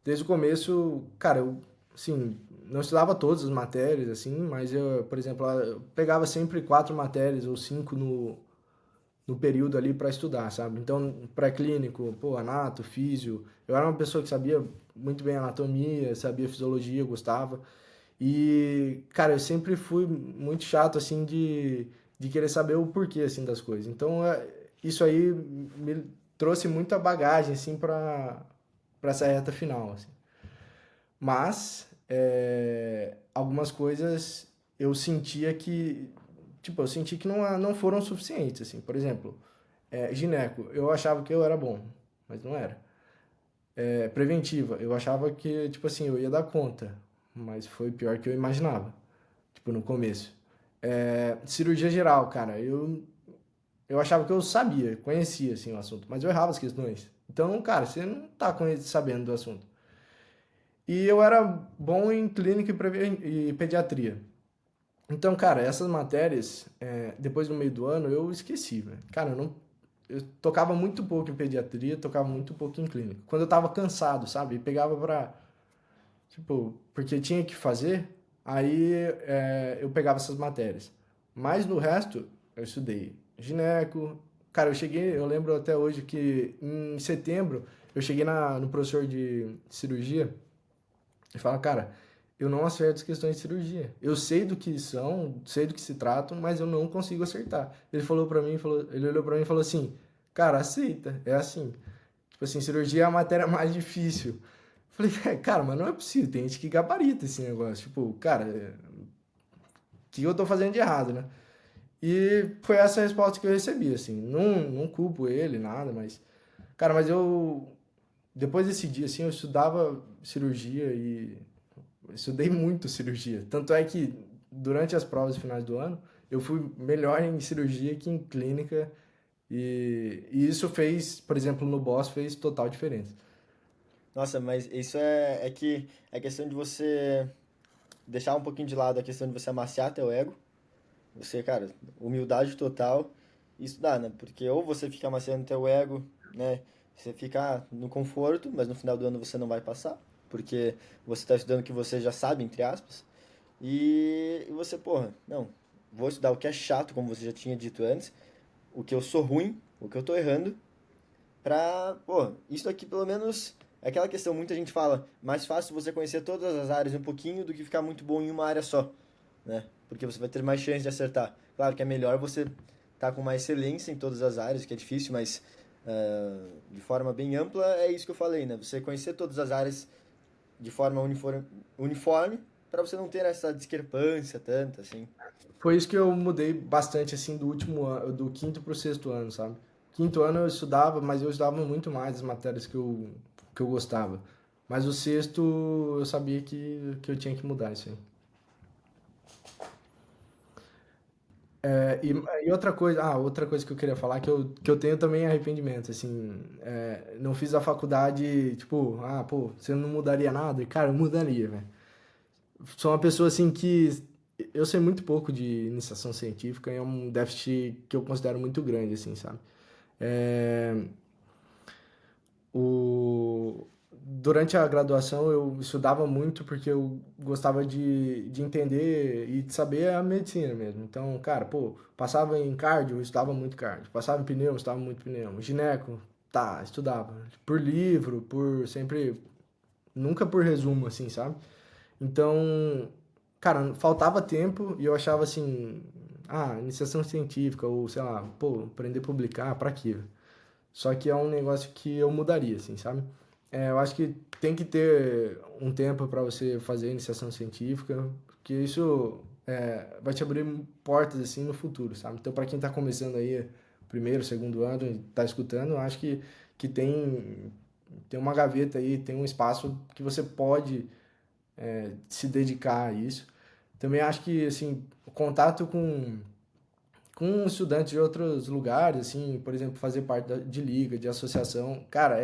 desde o começo, cara, eu, assim, não estudava todas as matérias, assim, mas eu, por exemplo, eu pegava sempre 4 matérias ou 5 no período ali para estudar, sabe? Então, pré-clínico, pô, anato, físio. Eu era uma pessoa que sabia muito bem anatomia, sabia fisiologia, gostava. E, cara, eu sempre fui muito chato, assim, de querer saber o porquê, assim, das coisas. Então, isso aí me trouxe muita bagagem, assim, para essa reta final, assim. Mas, algumas coisas eu sentia que, tipo, eu senti que não foram suficientes, assim. Por exemplo, gineco, eu achava que eu era bom, mas não era. Preventiva, eu achava que, tipo assim, eu ia dar conta, mas foi pior que eu imaginava, tipo, no começo. Cirurgia geral, cara, eu achava que eu sabia, conhecia, assim, o assunto, mas eu errava as questões. Então, cara, você não tá sabendo do assunto. E eu era bom em clínica e pediatria. Então, cara, essas matérias, depois do meio do ano, eu esqueci, velho. Cara, eu tocava muito pouco em pediatria, tocava muito pouco em clínica. Quando eu tava cansado, sabe? Pegava pra, tipo, porque tinha que fazer, aí eu pegava essas matérias. Mas no resto, eu estudei gineco. Cara, eu lembro até hoje que em setembro, eu cheguei no professor de cirurgia e fala, cara, eu não acerto as questões de cirurgia. Eu sei do que são, sei do que se tratam, mas eu não consigo acertar. Ele olhou pra mim e falou assim, cara, aceita, é assim. Tipo assim, cirurgia é a matéria mais difícil. Eu falei, cara, mas não é possível, tem gente que gabarita esse negócio. Tipo, cara, o que eu tô fazendo de errado, né? E foi essa a resposta que eu recebi, assim. Não culpo ele, nada, mas... Cara, mas eu... Depois desse dia, assim, eu estudava cirurgia e estudei muito cirurgia. Tanto é que durante as provas finais do ano, eu fui melhor em cirurgia que em clínica. E isso fez, por exemplo, no boss, fez total diferença. Nossa, mas isso é que é questão de você deixar um pouquinho de lado a questão de você amaciar teu ego. Você, cara, humildade total. Isso dá, né? Porque ou você fica amaciando teu ego, né? Você fica no conforto, mas no final do ano você não vai passar. Porque você está estudando o que você já sabe, entre aspas. E você, porra, não, vou estudar o que é chato, como você já tinha dito antes, o que eu sou ruim, o que eu tô errando, pra, pô, isso aqui pelo menos é aquela questão, muita gente fala, mais fácil você conhecer todas as áreas um pouquinho do que ficar muito bom em uma área só, né? Porque você vai ter mais chance de acertar. Claro que é melhor você estar com uma excelência em todas as áreas, que é difícil, mas de forma bem ampla é isso que eu falei, né? Você conhecer todas as áreas de forma uniforme para você não ter essa discrepância tanta, assim. Foi isso que eu mudei bastante, assim, do último ano, do quinto pro sexto ano, sabe? Quinto ano eu estudava, mas eu estudava muito mais as matérias que eu gostava. Mas o sexto eu sabia que eu tinha que mudar isso aí. E outra coisa que eu queria falar, que eu tenho também arrependimento, assim, não fiz a faculdade, tipo, pô, você não mudaria nada? Cara, eu mudaria, velho. Sou uma pessoa, assim, que eu sei muito pouco de iniciação científica e é um déficit que eu considero muito grande, assim, sabe? É, Durante a graduação eu estudava muito porque eu gostava de entender e de saber a medicina mesmo. Então, cara, pô, passava em cardio, eu estudava muito cardio. Passava em pneu, eu estudava muito pneu. Gineco, tá, estudava. Por livro, por sempre, nunca por resumo, assim, sabe? Então, cara, faltava tempo e eu achava assim, iniciação científica ou sei lá, pô, aprender a publicar, pra quê? Só que é um negócio que eu mudaria, assim, sabe? Eu acho que tem que ter um tempo para você fazer iniciação científica, porque isso vai te abrir portas, assim, no futuro, sabe? Então, para quem tá começando aí, primeiro, segundo ano, e tá escutando, eu acho que tem uma gaveta aí, tem um espaço que você pode se dedicar a isso. Também acho que, assim, o contato com estudantes de outros lugares, assim, por exemplo, fazer parte de liga, de associação, cara,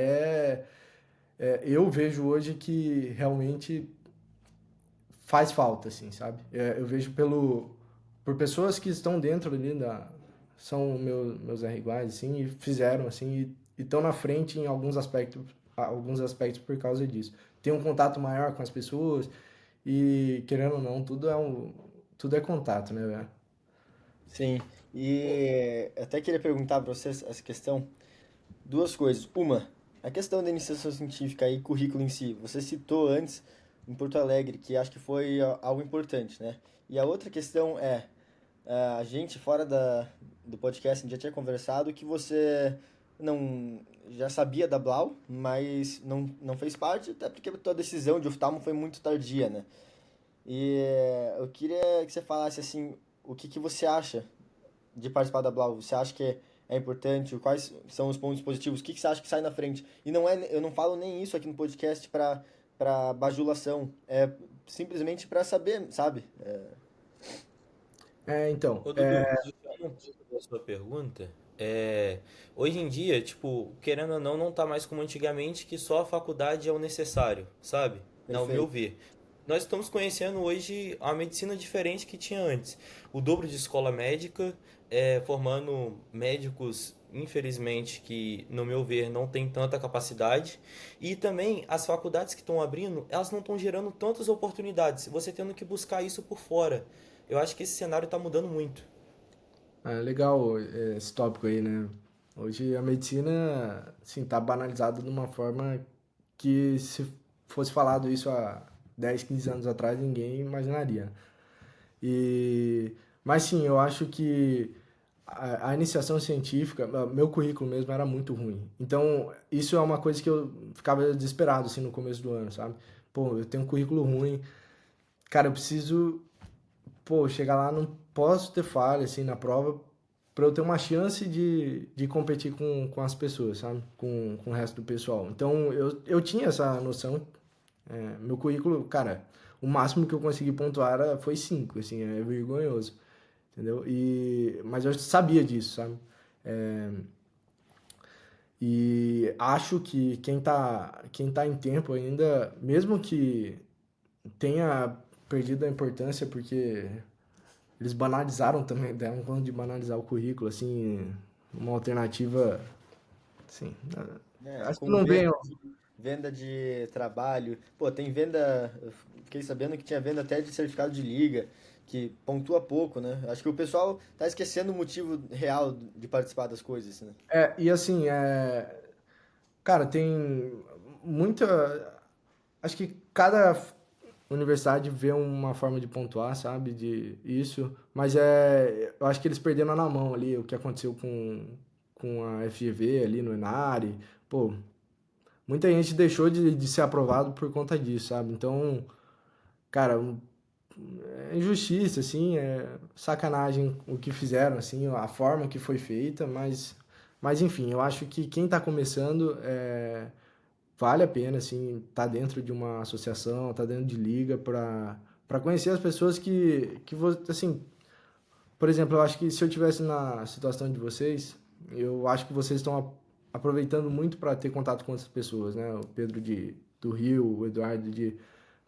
eu vejo hoje que realmente faz falta, assim, sabe? Eu vejo por pessoas que estão dentro ali são meus R iguais, assim, e fizeram, assim, e estão na frente em alguns aspectos por causa disso. Tem um contato maior com as pessoas e, querendo ou não, tudo é contato, né, velho? Sim, e até queria perguntar para vocês essa questão, duas coisas. Uma, a questão da iniciação científica e currículo em si. Você citou antes em Porto Alegre, que acho que foi algo importante, né? E a outra questão é, a gente fora do podcast, a gente já tinha conversado que você não já sabia da Blau, mas não fez parte, até porque a tua decisão de oftalmo foi muito tardia, né? E eu queria que você falasse assim, o que que você acha de participar da Blau? Você acha que é importante? Quais são os pontos positivos? O que que você acha que sai na frente? E não é, eu não falo nem isso aqui no podcast para bajulação, é simplesmente para saber, sabe? Então, Ô, Dudu, puxando um pouco da sua pergunta, hoje em dia, tipo, querendo ou não, não tá mais como antigamente que só a faculdade é o necessário, sabe? Ao meu Perfeito. ver. Nós estamos conhecendo hoje a medicina diferente que tinha antes. O dobro de escola médica, formando médicos, infelizmente, que, no meu ver, não tem tanta capacidade. E também as faculdades que estão abrindo, elas não estão gerando tantas oportunidades. Você tendo que buscar isso por fora. Eu acho que esse cenário está mudando muito. legal esse tópico aí, né? Hoje a medicina, assim, tá banalizada de uma forma que se fosse falado isso há 10, 15 anos atrás, ninguém imaginaria. E, mas sim, eu acho que a iniciação científica, meu currículo mesmo era muito ruim. Então, isso é uma coisa que eu ficava desesperado, assim, no começo do ano, sabe? Pô, eu tenho um currículo ruim, cara, eu preciso, pô, chegar lá, não posso ter falha, assim, na prova, para eu ter uma chance de competir com as pessoas, sabe? Com o resto do pessoal. Então, eu tinha essa noção. Meu currículo, cara, o máximo que eu consegui pontuar foi 5 assim, é vergonhoso, entendeu? Mas eu sabia disso, sabe? E acho que quem tá em tempo ainda, mesmo que tenha perdido a importância, porque eles banalizaram também, deram conta de banalizar o currículo, assim, uma alternativa, assim, acho que Com não vem. venda de trabalho. Pô, tem venda. Eu fiquei sabendo que tinha venda até de certificado de liga, que pontua pouco, né? Acho que o pessoal tá esquecendo o motivo real de participar das coisas, né? E assim, cara, tem muita. Acho que cada universidade vê uma forma de pontuar, sabe? De isso. Mas eu acho que eles perderam na mão ali o que aconteceu com a FGV ali no Enare. Pô, muita gente deixou de ser aprovado por conta disso, sabe? Então, cara, é injustiça, assim, é sacanagem o que fizeram, assim, a forma que foi feita, mas enfim, eu acho que quem tá começando vale a pena, assim, tá dentro de uma associação, tá dentro de liga para conhecer as pessoas assim, por exemplo, eu acho que se eu tivesse na situação de vocês, eu acho que vocês estão aproveitando muito para ter contato com outras pessoas, né? O Pedro do Rio, o Eduardo de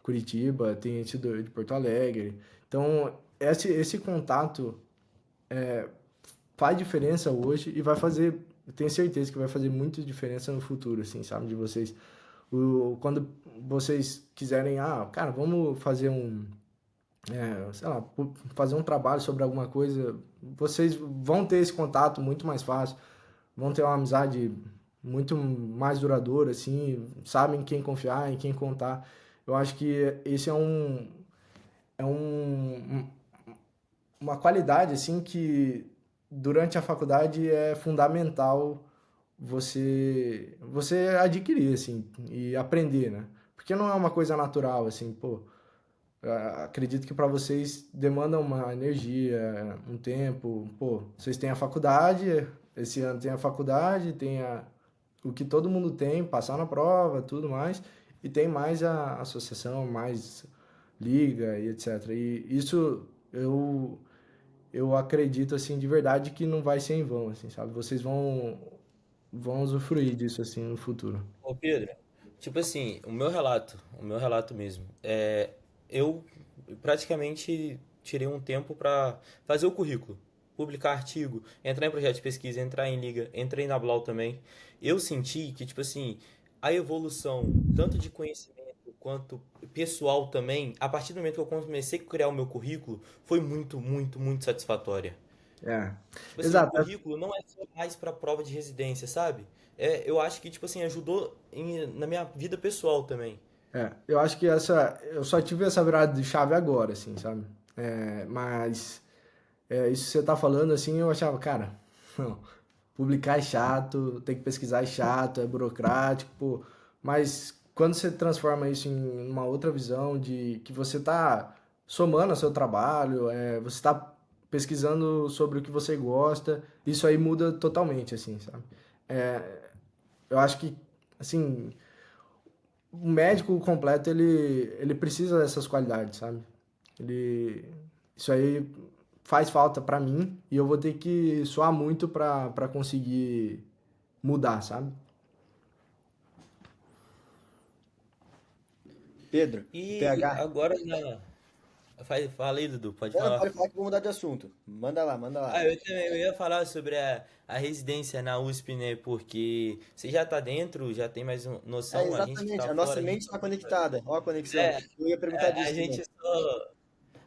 Curitiba, tem esse de Porto Alegre. Então, esse contato faz diferença hoje e vai fazer, eu tenho certeza que vai fazer muita diferença no futuro, assim, sabe? De vocês. Quando vocês quiserem, cara, vamos fazer sei lá, fazer um trabalho sobre alguma coisa, vocês vão ter esse contato muito mais fácil, vão ter uma amizade muito mais duradoura, assim, sabem em quem confiar, em quem contar. Eu acho que esse é uma qualidade, assim, que durante a faculdade é fundamental você adquirir, assim, e aprender, né? Porque não é uma coisa natural, assim, pô, acredito que para vocês demanda uma energia, um tempo. Pô, vocês têm a faculdade, esse ano tem a faculdade, o que todo mundo tem, passar na prova, tudo mais, e tem mais a associação, mais liga e etc. E isso eu acredito assim de verdade que não vai ser em vão, assim, sabe? Vocês vão usufruir disso assim no futuro. Ô Pedro, tipo assim, o meu relato mesmo, eu praticamente tirei um tempo para fazer o currículo, publicar artigo, entrar em projeto de pesquisa, entrar em liga, entrei na Blau também. Eu senti que, tipo assim, a evolução, tanto de conhecimento quanto pessoal também, a partir do momento que eu comecei a criar o meu currículo, foi muito, muito, muito satisfatória. É. Tipo assim, o Exato. currículo não é só mais pra prova de residência, sabe? Eu acho que, tipo assim, ajudou na minha vida pessoal também. Eu acho que eu só tive essa virada de chave agora, assim, sabe? Mas isso que você tá falando, assim, eu achava, cara, não, publicar é chato, tem que pesquisar é chato, é burocrático, pô. Mas quando você transforma isso em uma outra visão de que você tá somando ao seu trabalho, você tá pesquisando sobre o que você gosta, isso aí muda totalmente, assim, sabe? É, eu acho que, assim, o médico completo, ele precisa dessas qualidades, sabe? Ele, isso aí faz falta pra mim e eu vou ter que suar muito pra conseguir mudar, sabe? Pedro, o E PH. agora Fala aí, Dudu, pode Não, falar. pode falar que eu vou mudar de assunto. Manda lá, manda lá. Eu também eu ia falar sobre a residência na USP, né? Porque você já tá dentro, já tem mais É, noção, a gente que exatamente, tá a nossa fora, a mente gente está conectada. Olha a conexão. é, Eu ia perguntar a disso também.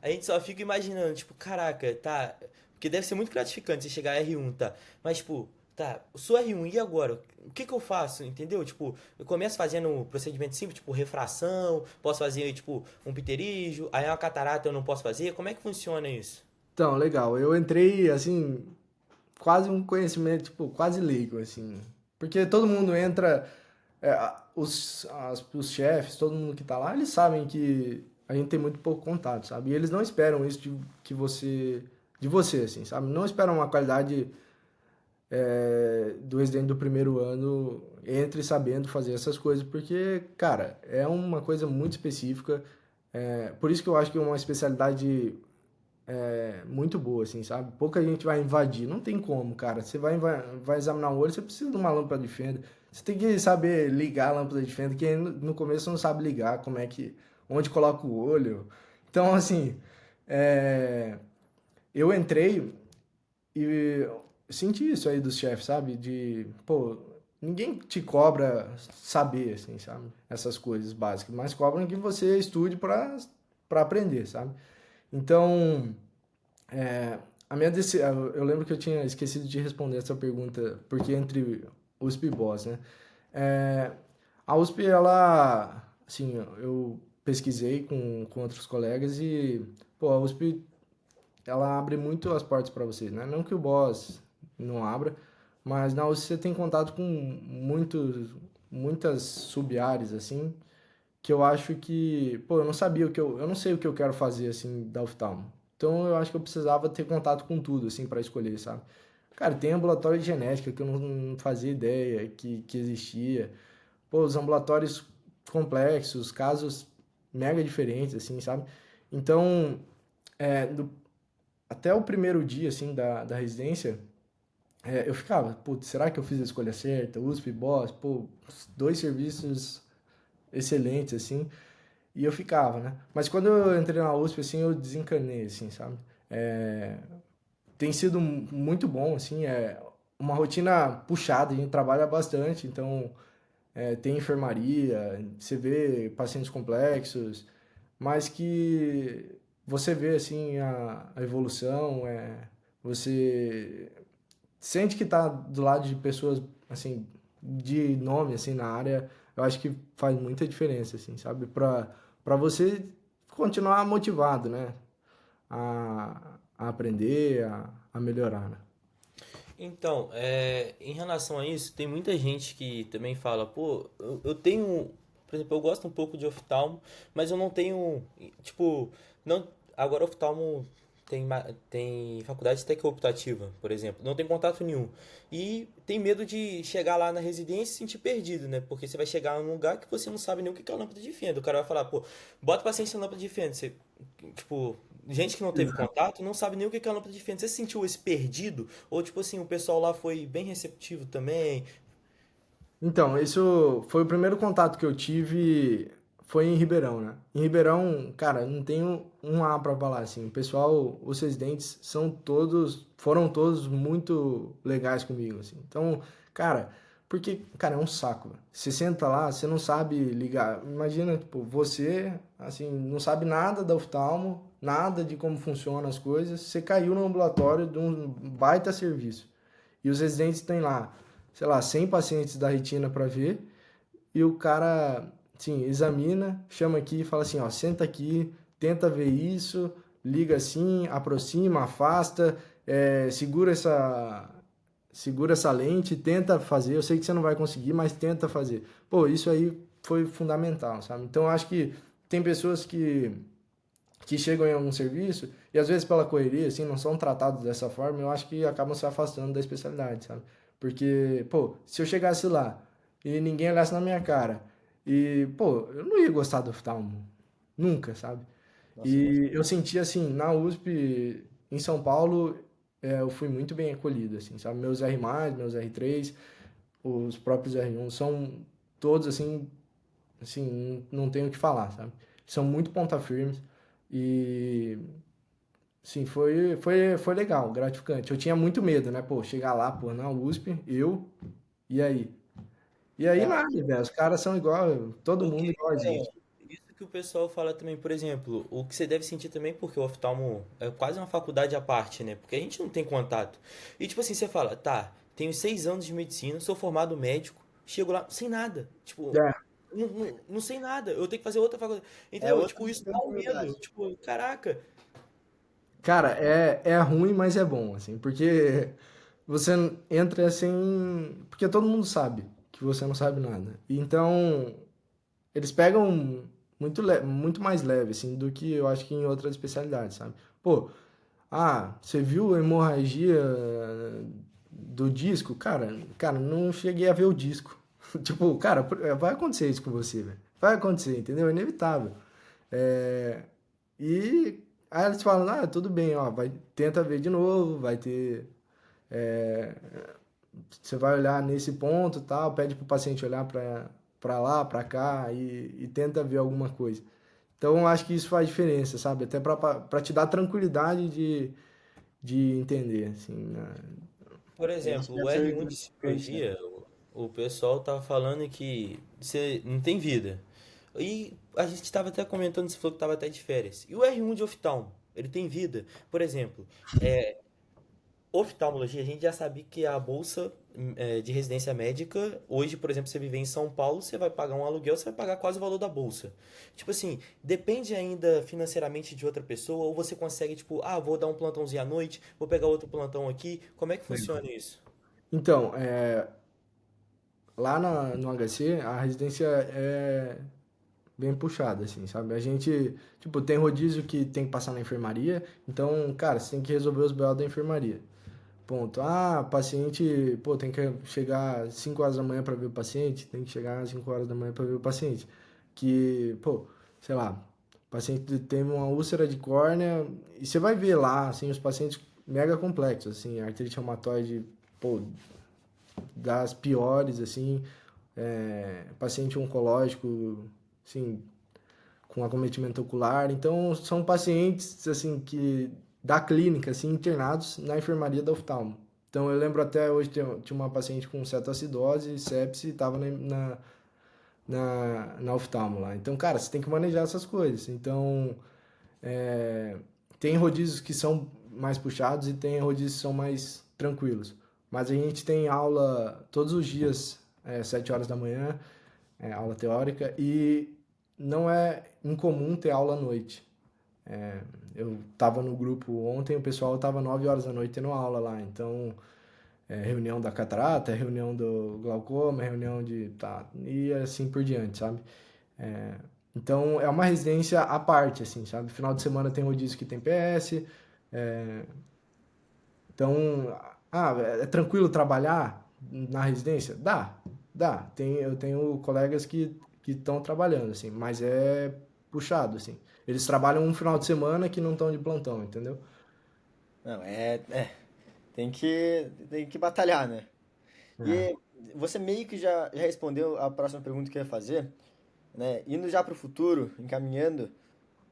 gente só fica imaginando, tipo, caraca, tá. Porque deve ser muito gratificante você chegar a R1, tá? Mas, tipo, tá, eu sou R1, e agora? O que que eu faço? Entendeu? Tipo, eu começo fazendo um procedimento simples, tipo, refração, posso fazer, tipo, um pterígio, aí uma catarata eu não posso fazer. Como é que funciona isso? Então, legal. Eu entrei, assim, quase um conhecimento, tipo, quase leigo, assim. Porque todo mundo entra, os chefes, todo mundo que tá lá, eles sabem que a gente tem muito pouco contato, sabe? E eles não esperam isso de você, assim, sabe? Não esperam uma qualidade do residente do primeiro ano entre sabendo fazer essas coisas, porque, cara, é uma coisa muito específica. Por isso que eu acho que é uma especialidade muito boa, assim, sabe? Pouca gente vai invadir, não tem como, cara. Você vai examinar o olho, você precisa de uma lâmpada de fenda. Você tem que saber ligar a lâmpada de fenda, que no começo não sabe ligar, onde coloca o olho. Então, assim, é, eu entrei e senti isso aí dos chefes, sabe? Pô, ninguém te cobra saber, assim, sabe? Essas coisas básicas, mas cobram que você estude para aprender, sabe? Então, eu lembro que eu tinha esquecido de responder essa pergunta, porque entre USP e BOS, né? É, a USP, ela, assim, eu pesquisei com outros colegas e, pô, a USP, ela abre muito as portas para vocês, né? Não que o BOS não abra, mas na USP você tem contato com muitas sub-áreas, assim, que eu acho que, pô, eu não sabia eu não sei o que eu quero fazer, assim, da oftalmo. Então eu acho que eu precisava ter contato com tudo, assim, para escolher, sabe? Cara, tem ambulatório de genética que eu não fazia ideia que existia. Pô, os ambulatórios complexos, casos mega diferentes, assim, sabe? Então, é, do- até o primeiro dia, assim, da residência, eu ficava, putz, será que eu fiz a escolha certa? USP, BOS, pô, dois serviços excelentes, assim. E eu ficava, né? Mas quando eu entrei na USP, assim, eu desencanei, assim, sabe? É, tem sido muito bom, assim, é uma rotina puxada, a gente trabalha bastante, então tem enfermaria, você vê pacientes complexos, mas que você vê, assim, a evolução, você sente que tá do lado de pessoas, assim, de nome, assim, na área, eu acho que faz muita diferença, assim, sabe? Pra você continuar motivado, né? A aprender, a melhorar, né? Então, em relação a isso, tem muita gente que também fala, pô, eu tenho, por exemplo, eu gosto um pouco de oftalmo, mas eu não tenho, tipo, não, agora oftalmo tem faculdade tec-optativa, por exemplo, não tem contato nenhum. E tem medo de chegar lá na residência e se sentir perdido, né? Porque você vai chegar num lugar que você não sabe nem o que é a lâmpada de fenda. O cara vai falar, pô, bota paciente na lâmpada de fenda. Você, tipo, gente que não teve contato não sabe nem o que é a lâmpada de fenda. Você se sentiu esse perdido? Ou, tipo assim, o pessoal lá foi bem receptivo também? Então, isso foi o primeiro contato que eu tive, foi em Ribeirão, né? Em Ribeirão, cara, não tenho um A pra falar, assim. O pessoal, os residentes foram todos muito legais comigo, assim. Então, cara, porque, cara, é um saco, velho. Você senta lá, você não sabe ligar. Imagina, tipo, você, assim, não sabe nada da oftalmo, nada de como funcionam as coisas. Você caiu no ambulatório de um baita serviço. E os residentes têm lá, sei lá, 100 pacientes da retina para ver, e o cara, sim, examina, chama aqui e fala assim, ó, senta aqui, tenta ver isso, liga assim, aproxima, afasta, segura essa lente, tenta fazer. Eu sei que você não vai conseguir, mas tenta fazer. Pô, isso aí foi fundamental, sabe? Então eu acho que tem pessoas que chegam em algum serviço e às vezes pela correria, assim, não são tratados dessa forma, eu acho que acabam se afastando da especialidade, sabe? Porque, pô, se eu chegasse lá e ninguém olhasse na minha cara e, pô, eu não ia gostar do oftalmo, nunca, sabe? Nossa, com E eu certeza. senti assim, na USP, em São Paulo, eu fui muito bem acolhido, assim, sabe? Meus R+, meus R3, os próprios R1 são todos assim, não tenho o que falar, sabe? São muito ponta firmes e sim, foi legal, gratificante. Eu tinha muito medo, né? Pô, chegar lá, pô, na USP, e aí? E aí É, nada, velho. Os caras são igual, todo Porque mundo igual a gente. isso que o pessoal fala também, por exemplo, o que você deve sentir também, porque o oftalmo é quase uma faculdade à parte, né? Porque a gente não tem contato. E tipo assim, você fala, tá, tenho 6 anos de medicina, sou formado médico, chego lá sem nada. Tipo, É, não sei nada, eu tenho que fazer outra faculdade. é Entendeu? outra Tipo, isso dá um medo. responsabilidade. Tipo, caraca. cara, é ruim, mas é bom, assim, porque você entra assim. Porque todo mundo sabe que você não sabe nada. Então, eles pegam muito mais leve, assim, do que eu acho que em outras especialidades, sabe? Pô, você viu a hemorragia do disco? Cara, não cheguei a ver o disco. Tipo, cara, vai acontecer isso com você, velho. Vai acontecer, entendeu? É inevitável. É, e, Aí eles falam, ah, tudo bem, ó, vai, tenta ver de novo, vai ter, é, você vai olhar nesse ponto, tal, pede pro paciente olhar para lá, para cá e tenta ver alguma coisa. Então, eu acho que isso faz diferença, sabe? Até para te dar tranquilidade de entender, assim, né? Por Esse exemplo, o deve ser R1 de gratificante, né? cirurgia, o pessoal tá falando que você não tem vida. E a gente estava até comentando, você falou que estava até de férias. E o R1 de oftalmo, ele tem vida? Por exemplo, oftalmologia, a gente já sabe que a bolsa de residência médica, hoje, por exemplo, você viver em São Paulo, você vai pagar um aluguel, você vai pagar quase o valor da bolsa. Tipo assim, depende ainda financeiramente de outra pessoa, ou você consegue, tipo, ah, vou dar um plantãozinho à noite, vou pegar outro plantão aqui. Como é que funciona isso? Então, lá no HC, a residência é bem puxada, assim, sabe? A gente, tipo, tem rodízio que tem que passar na enfermaria, então, cara, você tem que resolver os BO da enfermaria. Ponto. Ah, paciente, pô, tem que chegar às 5 horas da manhã para ver o paciente, tem que chegar às 5 horas da manhã para ver o paciente. Que, pô, sei lá, o paciente tem uma úlcera de córnea e você vai ver lá, assim, os pacientes mega complexos, assim, artrite reumatoide, pô, das piores, assim, paciente oncológico, assim, com acometimento ocular. Então, são pacientes, assim, que da clínica, assim, internados na enfermaria da oftalmo. Então, eu lembro até hoje, tinha uma paciente com cetoacidose, sepse, estava na oftalmo lá. Então, cara, você tem que manejar essas coisas. Então, é, tem rodízios que são mais puxados e tem rodízios que são mais tranquilos. Mas a gente tem aula todos os dias, 7 horas da manhã, aula teórica, e não é incomum ter aula à noite. Eu estava no grupo ontem, o pessoal estava 9 horas da noite tendo aula lá. Então, reunião da catarata, reunião do glaucoma, reunião de. Tá, e assim por diante, sabe? É, então, é uma residência à parte, assim, sabe? Final de semana tem rodízio que tem PS. é, então, é tranquilo trabalhar na residência? Dá. Eu tenho colegas que estão trabalhando, assim, mas é puxado, assim. Eles trabalham um final de semana que não estão de plantão, entendeu? Não, tem que batalhar, né? É. E você meio que já respondeu a próxima pergunta que eu ia fazer, né? Indo já para o futuro, encaminhando,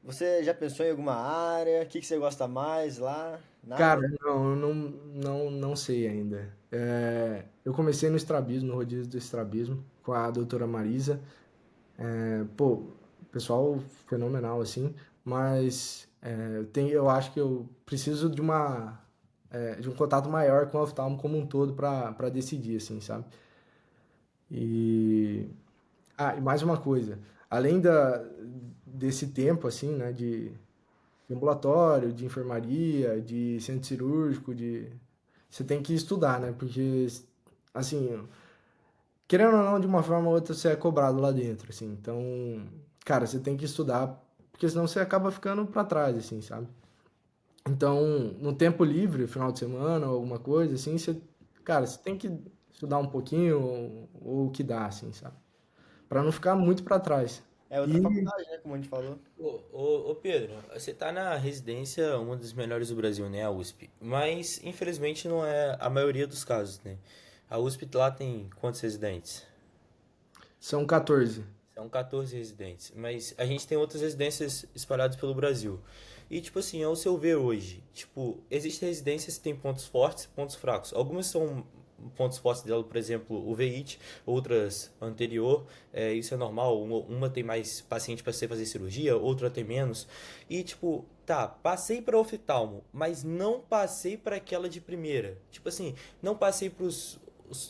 você já pensou em alguma área? O que que você gosta mais lá? Cara, Nada? não, eu não sei ainda. Eu comecei no estrabismo, no rodízio do estrabismo, com a doutora Marisa. Pô, pessoal fenomenal, assim, mas eu acho que eu preciso de um contato maior com o oftalmo como um todo para decidir, assim, sabe? E, e mais uma coisa, além desse tempo, assim, né, de ambulatório, de enfermaria, de centro cirúrgico, você tem que estudar, né? Porque, assim, querendo ou não, de uma forma ou outra você é cobrado lá dentro, assim. Então, cara, você tem que estudar, porque senão você acaba ficando pra trás, assim, sabe? Então, no tempo livre, final de semana ou alguma coisa, assim, cara, você tem que estudar um pouquinho ou o que dá, assim, sabe? Pra não ficar muito pra trás. É outra E faculdade, né? Como a gente falou. Ô Pedro, você tá na residência, uma das melhores do Brasil, né? A USP. Mas, infelizmente, não é a maioria dos casos, né? A USP lá tem quantos residentes? são 14. São 14 residentes. Mas a gente tem outras residências espalhadas pelo Brasil. E, tipo assim, ao seu ver hoje, tipo, existem residências que têm pontos fortes e pontos fracos. Algumas são pontos fortes dela, por exemplo, o VIT, outras anterior, isso é normal. Uma tem mais paciente para você fazer cirurgia, outra tem menos. E, tipo, tá, passei para oftalmo, mas não passei para aquela de primeira. Tipo assim, não passei para os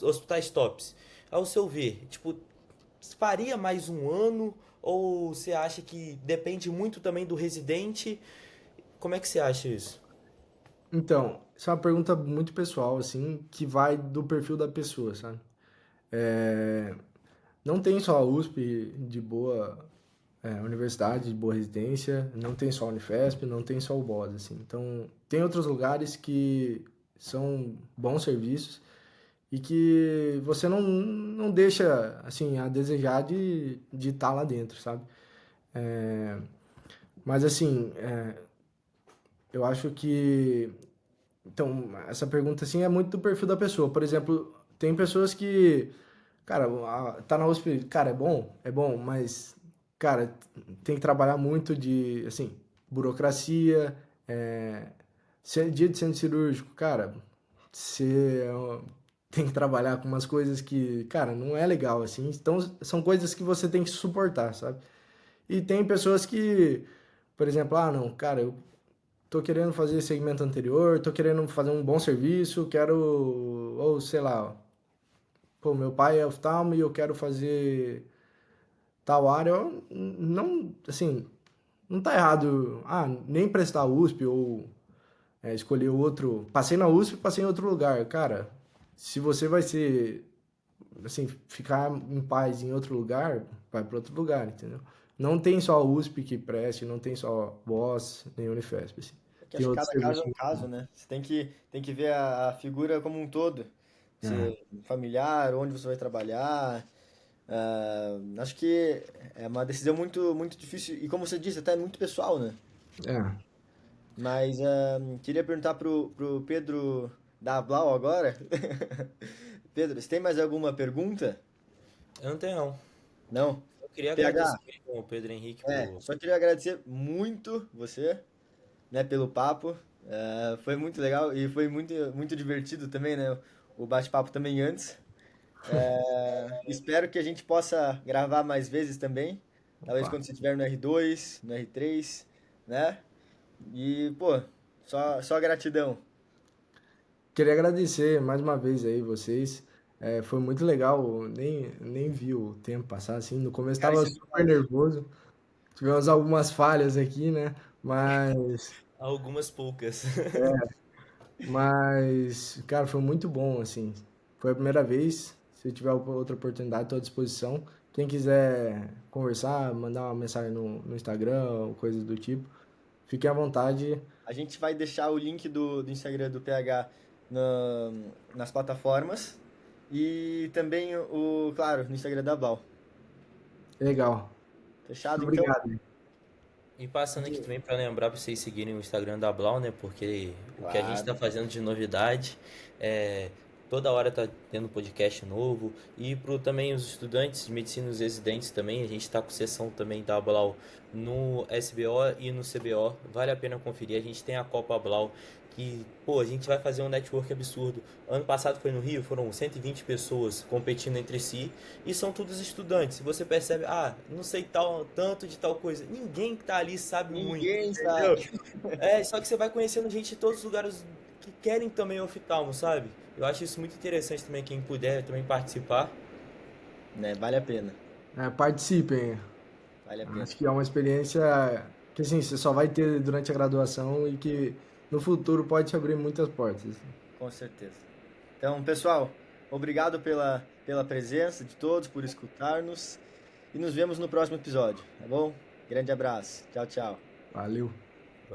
hospitais tops. Ao seu ver, tipo, faria mais um ano? Ou você acha que depende muito também do residente? Como é que você acha isso? Então, isso é uma pergunta muito pessoal, assim, que vai do perfil da pessoa, sabe? É, Não tem só a USP de boa universidade, de boa residência, não tem só a Unifesp, não tem só o BOS, assim. Então, tem outros lugares que são bons serviços e que você não deixa, assim, a desejar de estar lá dentro, sabe? Mas, assim, eu acho que então, essa pergunta assim é muito do perfil da pessoa. Por exemplo, tem pessoas que, cara, tá na USP, cara, é bom, mas, cara, tem que trabalhar muito de, assim, burocracia, dia de centro cirúrgico, cara, você tem que trabalhar com umas coisas que, cara, não é legal, assim. Então, são coisas que você tem que suportar, sabe? E tem pessoas que, por exemplo, ah, não, cara, eu tô querendo fazer segmento anterior, tô querendo fazer um bom serviço, quero, ou sei lá, pô, meu pai é oftalmo e eu quero fazer tal área, não, assim, não tá errado, ah, nem prestar USP ou escolher outro, passei na USP, passei em outro lugar, cara, se você vai ser, assim, ficar em paz em outro lugar, vai para outro lugar, entendeu? Não tem só a USP que preste, não tem só BOSS, nem Unifesp, assim. Porque Tem acho que outros cada caso é serviços um muito caso, bons. né? Você tem que ver a figura como um todo. É, Ser familiar, onde você vai trabalhar. Acho que é uma decisão muito, muito difícil e, como você disse, até muito pessoal, né? é. Mas queria perguntar pro Pedro da Blau agora. Pedro, você tem mais alguma pergunta? Eu não tenho, não. Não? Eu queria PH, agradecer mesmo ao Pedro Henrique por. só queria agradecer muito você, né, pelo papo. Foi muito legal e foi muito, muito divertido também, né? O bate-papo também antes. Espero que a gente possa gravar mais vezes também. Talvez Opa. quando você estiver no R2, no R3, né? E, pô, só gratidão. Queria agradecer mais uma vez aí vocês. Foi muito legal, nem vi o tempo passar assim. No começo Cara, estava isso é super demais. nervoso. Tivemos algumas falhas aqui, né? Mas, Algumas poucas. cara, foi muito bom, assim. Foi a primeira vez. Se tiver outra oportunidade, estou à disposição. Quem quiser conversar, mandar uma mensagem no Instagram ou coisas do tipo, fiquem à vontade. A gente vai deixar o link do Instagram do PH nas plataformas e também claro, no Instagram da Blau. Legal. Fechado, Muito então? obrigado. E passando aqui também para lembrar para vocês seguirem o Instagram da Blau, né? Porque o que a gente está Claro. fazendo de novidade é toda hora tá tendo podcast novo. E para também os estudantes de medicina, os residentes também, a gente está com sessão também da Blau no SBO e no CBO. Vale a pena conferir. A gente tem a Copa Blau que, pô, a gente vai fazer um network absurdo. Ano passado foi no Rio, foram 120 pessoas competindo entre si e são todos estudantes. Você percebe, ah, não sei tanto de tal coisa. Ninguém que tá ali sabe muito, Ninguém entendeu? sabe. Só que você vai conhecendo gente de todos os lugares que querem também oftalmo, sabe? Eu acho isso muito interessante também, quem puder também participar. Né, vale a pena. Participem. Vale a pena. Acho que é uma experiência que assim, você só vai ter durante a graduação e que no futuro pode te abrir muitas portas. Com certeza. Então, pessoal, obrigado pela presença de todos, por escutar-nos e nos vemos no próximo episódio, tá bom? Grande abraço. Tchau, tchau. Valeu.